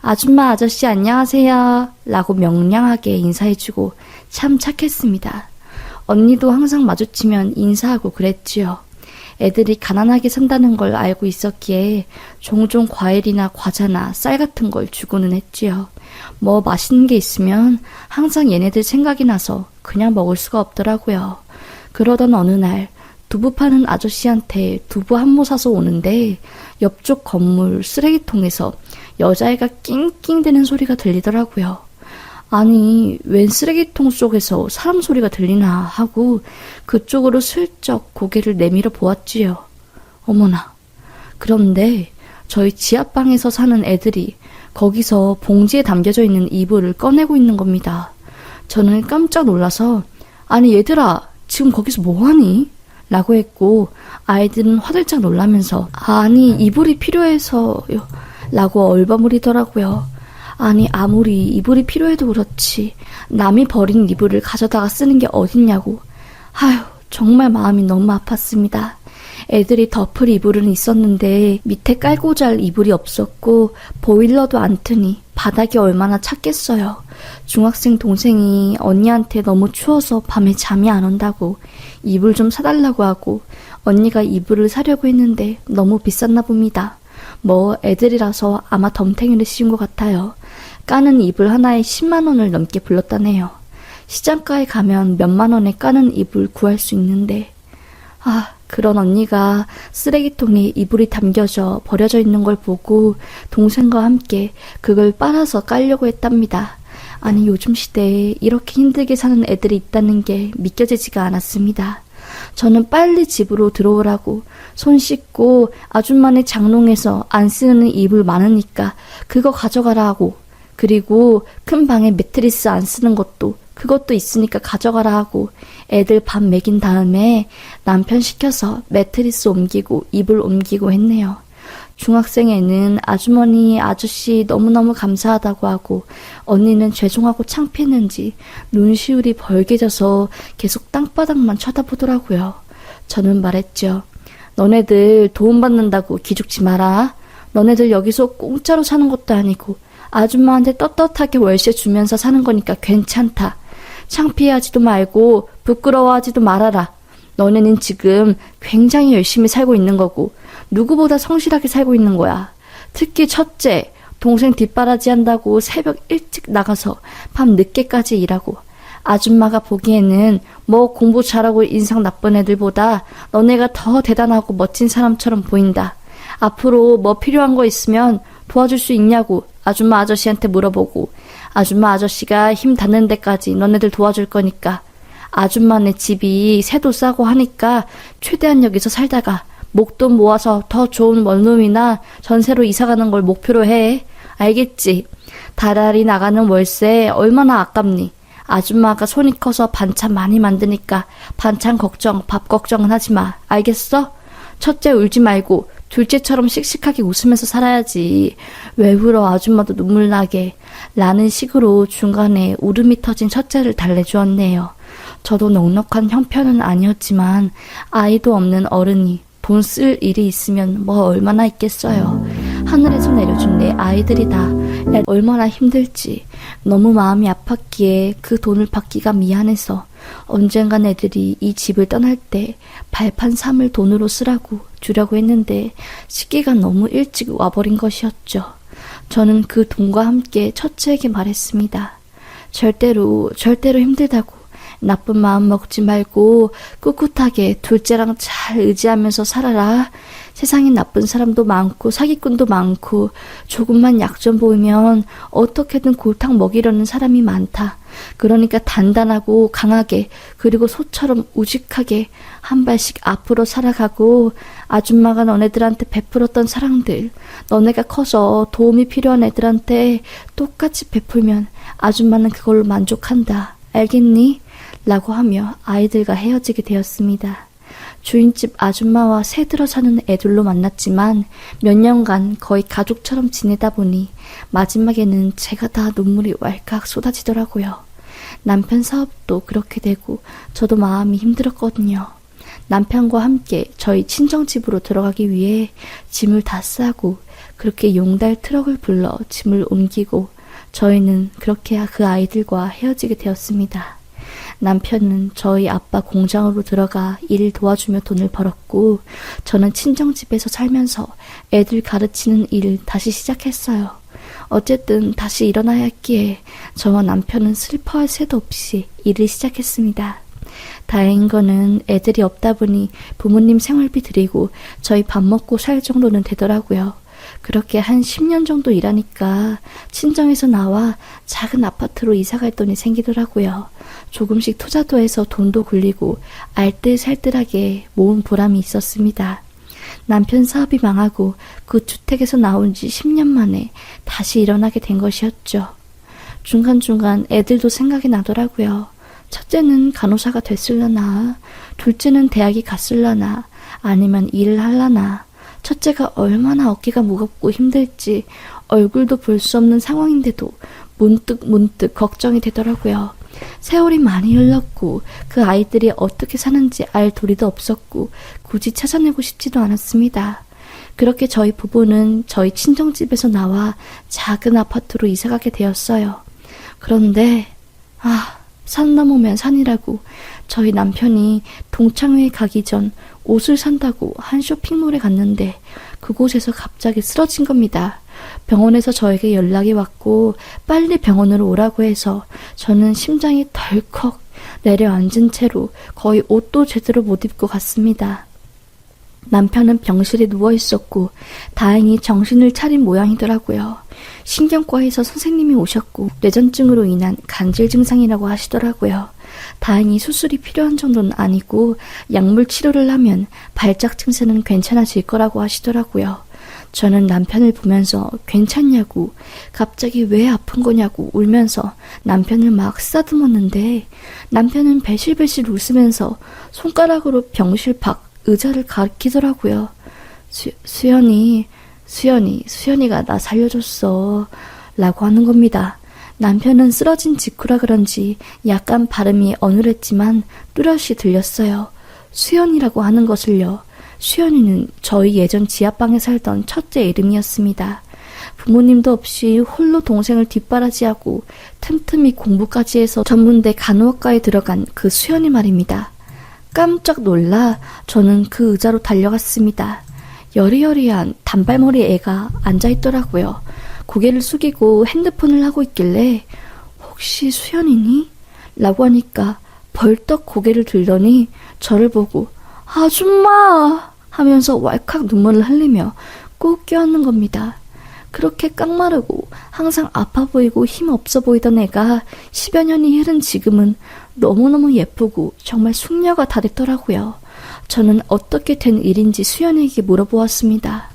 아줌마 아저씨 안녕하세요 라고 명량하게 인사해주고 참 착했습니다. 언니도 항상 마주치면 인사하고 그랬지요. 애들이 가난하게 산다는 걸 알고 있었기에 종종 과일이나 과자나 쌀 같은 걸 주고는 했지요. 뭐 맛있는 게 있으면 항상 얘네들 생각이 나서 그냥 먹을 수가 없더라고요. 그러던 어느 날 두부 파는 아저씨한테 두부 한 모 사서 오는데 옆쪽 건물 쓰레기통에서 여자애가 낑낑대는 소리가 들리더라고요. 아니, 웬 쓰레기통 속에서 사람 소리가 들리나 하고 그쪽으로 슬쩍 고개를 내밀어 보았지요. 어머나. 그런데 저희 지하방에서 사는 애들이 거기서 봉지에 담겨져 있는 이불을 꺼내고 있는 겁니다. 저는 깜짝 놀라서 아니 얘들아 지금 거기서 뭐하니? 라고 했고 아이들은 화들짝 놀라면서 아니 이불이 필요해서요 라고 얼버무리더라고요. 아니 아무리 이불이 필요해도 그렇지 남이 버린 이불을 가져다가 쓰는 게 어딨냐고. 아휴 정말 마음이 너무 아팠습니다. 애들이 덮을 이불은 있었는데 밑에 깔고 잘 이불이 없었고 보일러도 안 트니 바닥이 얼마나 찼겠어요. 중학생 동생이 언니한테 너무 추워서 밤에 잠이 안 온다고 이불 좀 사달라고 하고 언니가 이불을 사려고 했는데 너무 비쌌나 봅니다. 뭐 애들이라서 아마 덤탱이를 씌운 것 같아요. 까는 이불 하나에 10만 원을 넘게 불렀다네요. 시장가에 가면 몇만 원에 까는 이불 구할 수 있는데 그런 언니가 쓰레기통에 이불이 담겨져 버려져 있는 걸 보고 동생과 함께 그걸 빨아서 깔려고 했답니다. 아니 요즘 시대에 이렇게 힘들게 사는 애들이 있다는 게 믿겨지지가 않았습니다. 저는 빨리 집으로 들어오라고 손 씻고 아줌마네 장롱에서 안 쓰는 이불 많으니까 그거 가져가라 하고 그리고 큰 방에 매트리스 안 쓰는 것도 그것도 있으니까 가져가라 하고 애들 밥 먹인 다음에 남편 시켜서 매트리스 옮기고 이불 옮기고 했네요. 중학생 애는 아주머니 아저씨 너무너무 감사하다고 하고 언니는 죄송하고 창피했는지 눈시울이 벌개져서 계속 땅바닥만 쳐다보더라고요. 저는 말했죠. 너네들 도움받는다고 기죽지 마라. 너네들 여기서 공짜로 사는 것도 아니고 아줌마한테 떳떳하게 월세 주면서 사는 거니까 괜찮다. 창피하지도 말고 부끄러워하지도 말아라. 너네는 지금 굉장히 열심히 살고 있는 거고 누구보다 성실하게 살고 있는 거야. 특히 첫째, 동생 뒷바라지 한다고 새벽 일찍 나가서 밤 늦게까지 일하고 아줌마가 보기에는 뭐 공부 잘하고 인상 나쁜 애들보다 너네가 더 대단하고 멋진 사람처럼 보인다. 앞으로 뭐 필요한 거 있으면 도와줄 수 있냐고 아줌마 아저씨한테 물어보고 아줌마 아저씨가 힘 닿는 데까지 너네들 도와줄 거니까 아줌마네 집이 새도 싸고 하니까 최대한 여기서 살다가 목돈 모아서 더 좋은 원룸이나 전세로 이사가는 걸 목표로 해. 알겠지? 달달이 나가는 월세 얼마나 아깝니? 아줌마가 손이 커서 반찬 많이 만드니까 반찬 걱정, 밥 걱정은 하지 마. 알겠어? 첫째 울지 말고 둘째처럼 씩씩하게 웃으면서 살아야지. 왜 울어 아줌마도 눈물 나게. 라는 식으로 중간에 울음이 터진 첫째를 달래주었네요. 저도 넉넉한 형편은 아니었지만 아이도 없는 어른이 돈 쓸 일이 있으면 뭐 얼마나 있겠어요. 하늘에서 내려준 내 아이들이다. 얼마나 힘들지. 너무 마음이 아팠기에 그 돈을 받기가 미안해서 언젠간 애들이 이 집을 떠날 때 발판 삼을 돈으로 쓰라고 주려고 했는데 시기가 너무 일찍 와버린 것이었죠. 저는 그 돈과 함께 첫째에게 말했습니다. 절대로 힘들다고 나쁜 마음 먹지 말고 꿋꿋하게 둘째랑 잘 의지하면서 살아라. 세상에 나쁜 사람도 많고 사기꾼도 많고 조금만 약점 보이면 어떻게든 골탕 먹이려는 사람이 많다. 그러니까 단단하고 강하게 그리고 소처럼 우직하게 한 발씩 앞으로 살아가고 아줌마가 너네들한테 베풀었던 사랑들 너네가 커서 도움이 필요한 애들한테 똑같이 베풀면 아줌마는 그걸로 만족한다. 알겠니? 라고 하며 아이들과 헤어지게 되었습니다. 주인집 아줌마와 새들어 사는 애들로 만났지만 몇 년간 거의 가족처럼 지내다 보니 마지막에는 제가 다 눈물이 왈칵 쏟아지더라고요. 남편 사업도 그렇게 되고 저도 마음이 힘들었거든요. 남편과 함께 저희 친정집으로 들어가기 위해 짐을 다 싸고 그렇게 용달 트럭을 불러 짐을 옮기고 저희는 그렇게 그 아이들과 헤어지게 되었습니다. 남편은 저희 아빠 공장으로 들어가 일 도와주며 돈을 벌었고 저는 친정집에서 살면서 애들 가르치는 일을 다시 시작했어요. 어쨌든 다시 일어나야 했기에 저와 남편은 슬퍼할 새도 없이 일을 시작했습니다. 다행인 거는 애들이 없다 보니 부모님 생활비 드리고 저희 밥 먹고 살 정도는 되더라고요. 그렇게 한 10년 정도 일하니까 친정에서 나와 작은 아파트로 이사갈 돈이 생기더라고요. 조금씩 투자도 해서 돈도 굴리고 알뜰살뜰하게 모은 보람이 있었습니다. 남편 사업이 망하고 그 주택에서 나온 지 10년 만에 다시 일어나게 된 것이었죠. 중간중간 애들도 생각이 나더라고요. 첫째는 간호사가 됐을라나, 둘째는 대학이 갔을라나, 아니면 일을 할라나. 첫째가 얼마나 어깨가 무겁고 힘들지 얼굴도 볼 수 없는 상황인데도 문득 걱정이 되더라고요. 세월이 많이 흘렀고 그 아이들이 어떻게 사는지 알 도리도 없었고 굳이 찾아내고 싶지도 않았습니다. 그렇게 저희 부부는 저희 친정집에서 나와 작은 아파트로 이사가게 되었어요. 그런데 산 넘으면 산이라고 저희 남편이 동창회에 가기 전 옷을 산다고 한 쇼핑몰에 갔는데 그곳에서 갑자기 쓰러진 겁니다. 병원에서 저에게 연락이 왔고 빨리 병원으로 오라고 해서 저는 심장이 덜컥 내려앉은 채로 거의 옷도 제대로 못 입고 갔습니다. 남편은 병실에 누워있었고 다행히 정신을 차린 모양이더라고요. 신경과에서 선생님이 오셨고 뇌전증으로 인한 간질 증상이라고 하시더라고요. 다행히 수술이 필요한 정도는 아니고 약물 치료를 하면 발작 증세는 괜찮아질 거라고 하시더라고요. 저는 남편을 보면서 괜찮냐고 갑자기 왜 아픈 거냐고 울면서 남편을 막 쓰다듬었는데 남편은 배실배실 웃으면서 손가락으로 병실 밖 의자를 가리키더라고요. 수연이가 나 살려줬어 라고 하는 겁니다. 남편은 쓰러진 직후라 그런지 약간 발음이 어눌했지만 뚜렷이 들렸어요. 수연이라고 하는 것을요. 수연이는 저희 예전 지하방에 살던 첫째 이름이었습니다. 부모님도 없이 홀로 동생을 뒷바라지하고 틈틈이 공부까지 해서 전문대 간호학과에 들어간 그 수연이 말입니다. 깜짝 놀라 저는 그 의자로 달려갔습니다. 여리여리한 단발머리 애가 앉아있더라고요. 고개를 숙이고 핸드폰을 하고 있길래 혹시 수연이니? 라고 하니까 벌떡 고개를 들더니 저를 보고 아줌마! 하면서 왈칵 눈물을 흘리며 꼭 껴안는 겁니다. 그렇게 깡마르고 항상 아파 보이고 힘 없어 보이던 애가 10여 년이 흐른 지금은 너무너무 예쁘고 정말 숙녀가 다 됐더라고요. 저는 어떻게 된 일인지 수연이에게 물어보았습니다.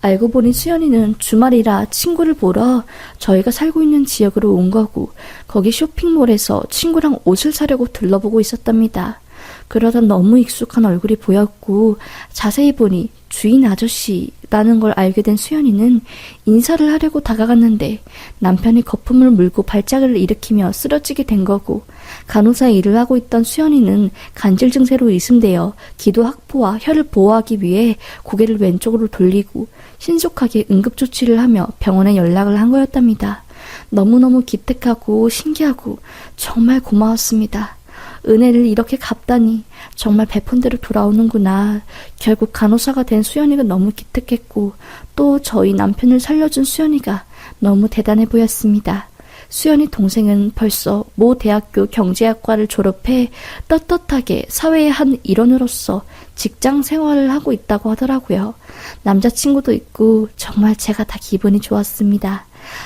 알고 보니 수연이는 주말이라 친구를 보러 저희가 살고 있는 지역으로 온 거고 거기 쇼핑몰에서 친구랑 옷을 사려고 둘러보고 있었답니다. 그러다 너무 익숙한 얼굴이 보였고 자세히 보니 주인 아저씨라는 걸 알게 된 수연이는 인사를 하려고 다가갔는데 남편이 거품을 물고 발작을 일으키며 쓰러지게 된 거고 간호사 일을 하고 있던 수연이는 간질 증세로 의심되어 기도 확보와 혀를 보호하기 위해 고개를 왼쪽으로 돌리고 신속하게 응급조치를 하며 병원에 연락을 한 거였답니다. 너무너무 기특하고 신기하고 정말 고마웠습니다. 은혜를 이렇게 갚다니 정말 베푼 대로 돌아오는구나. 결국 간호사가 된 수연이가 너무 기특했고 또 저희 남편을 살려준 수연이가 너무 대단해 보였습니다. 수연이 동생은 벌써 모 대학교 경제학과를 졸업해 떳떳하게 사회의 한 일원으로서 직장 생활을 하고 있다고 하더라고요. 남자친구도 있고 정말 제가 다 기분이 좋았습니다.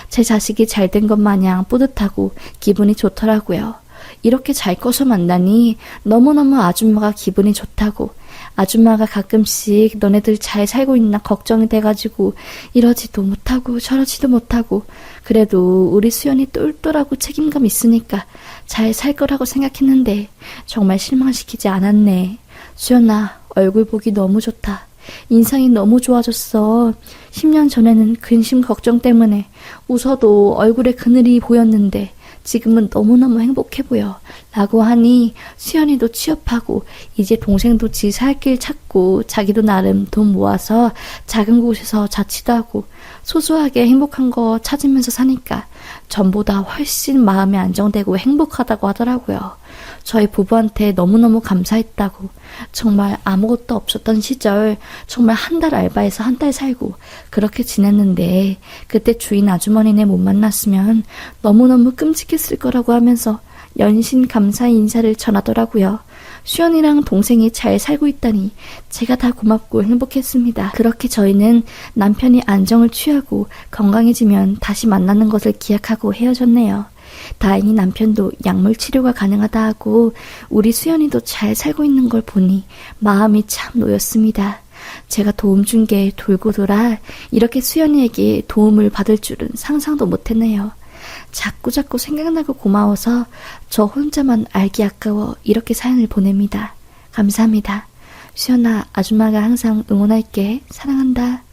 제 자식이 잘 된 것 마냥 뿌듯하고 기분이 좋더라고요. 이렇게 잘 커서 만나니 너무너무 아줌마가 기분이 좋다고 아줌마가 가끔씩 너네들 잘 살고 있나 걱정이 돼가지고 이러지도 못하고 저러지도 못하고 그래도 우리 수연이 똘똘하고 책임감 있으니까 잘 살 거라고 생각했는데 정말 실망시키지 않았네. 수연아, 얼굴 보기 너무 좋다. 인상이 너무 좋아졌어. 10년 전에는 근심 걱정 때문에 웃어도 얼굴에 그늘이 보였는데 지금은 너무너무 행복해 보여. 라고 하니 수연이도 취업하고 이제 동생도 지 살 길 찾고 자기도 나름 돈 모아서 작은 곳에서 자취도 하고 소소하게 행복한 거 찾으면서 사니까 전보다 훨씬 마음이 안정되고 행복하다고 하더라고요. 저희 부부한테 너무너무 감사했다고. 정말 아무것도 없었던 시절 정말 한 달 알바해서 한 달 살고 그렇게 지냈는데 그때 주인 아주머니네 못 만났으면 너무너무 끔찍했을 거라고 하면서 연신 감사의 인사를 전하더라고요. 수연이랑 동생이 잘 살고 있다니 제가 다 고맙고 행복했습니다. 그렇게 저희는 남편이 안정을 취하고 건강해지면 다시 만나는 것을 기약하고 헤어졌네요. 다행히 남편도 약물 치료가 가능하다 하고 우리 수연이도 잘 살고 있는 걸 보니 마음이 참 놓였습니다. 제가 도움 준 게 돌고 돌아 이렇게 수연이에게 도움을 받을 줄은 상상도 못했네요. 자꾸자꾸 생각나고 고마워서 저 혼자만 알기 아까워 이렇게 사연을 보냅니다. 감사합니다. 수연아, 아줌마가 항상 응원할게. 사랑한다.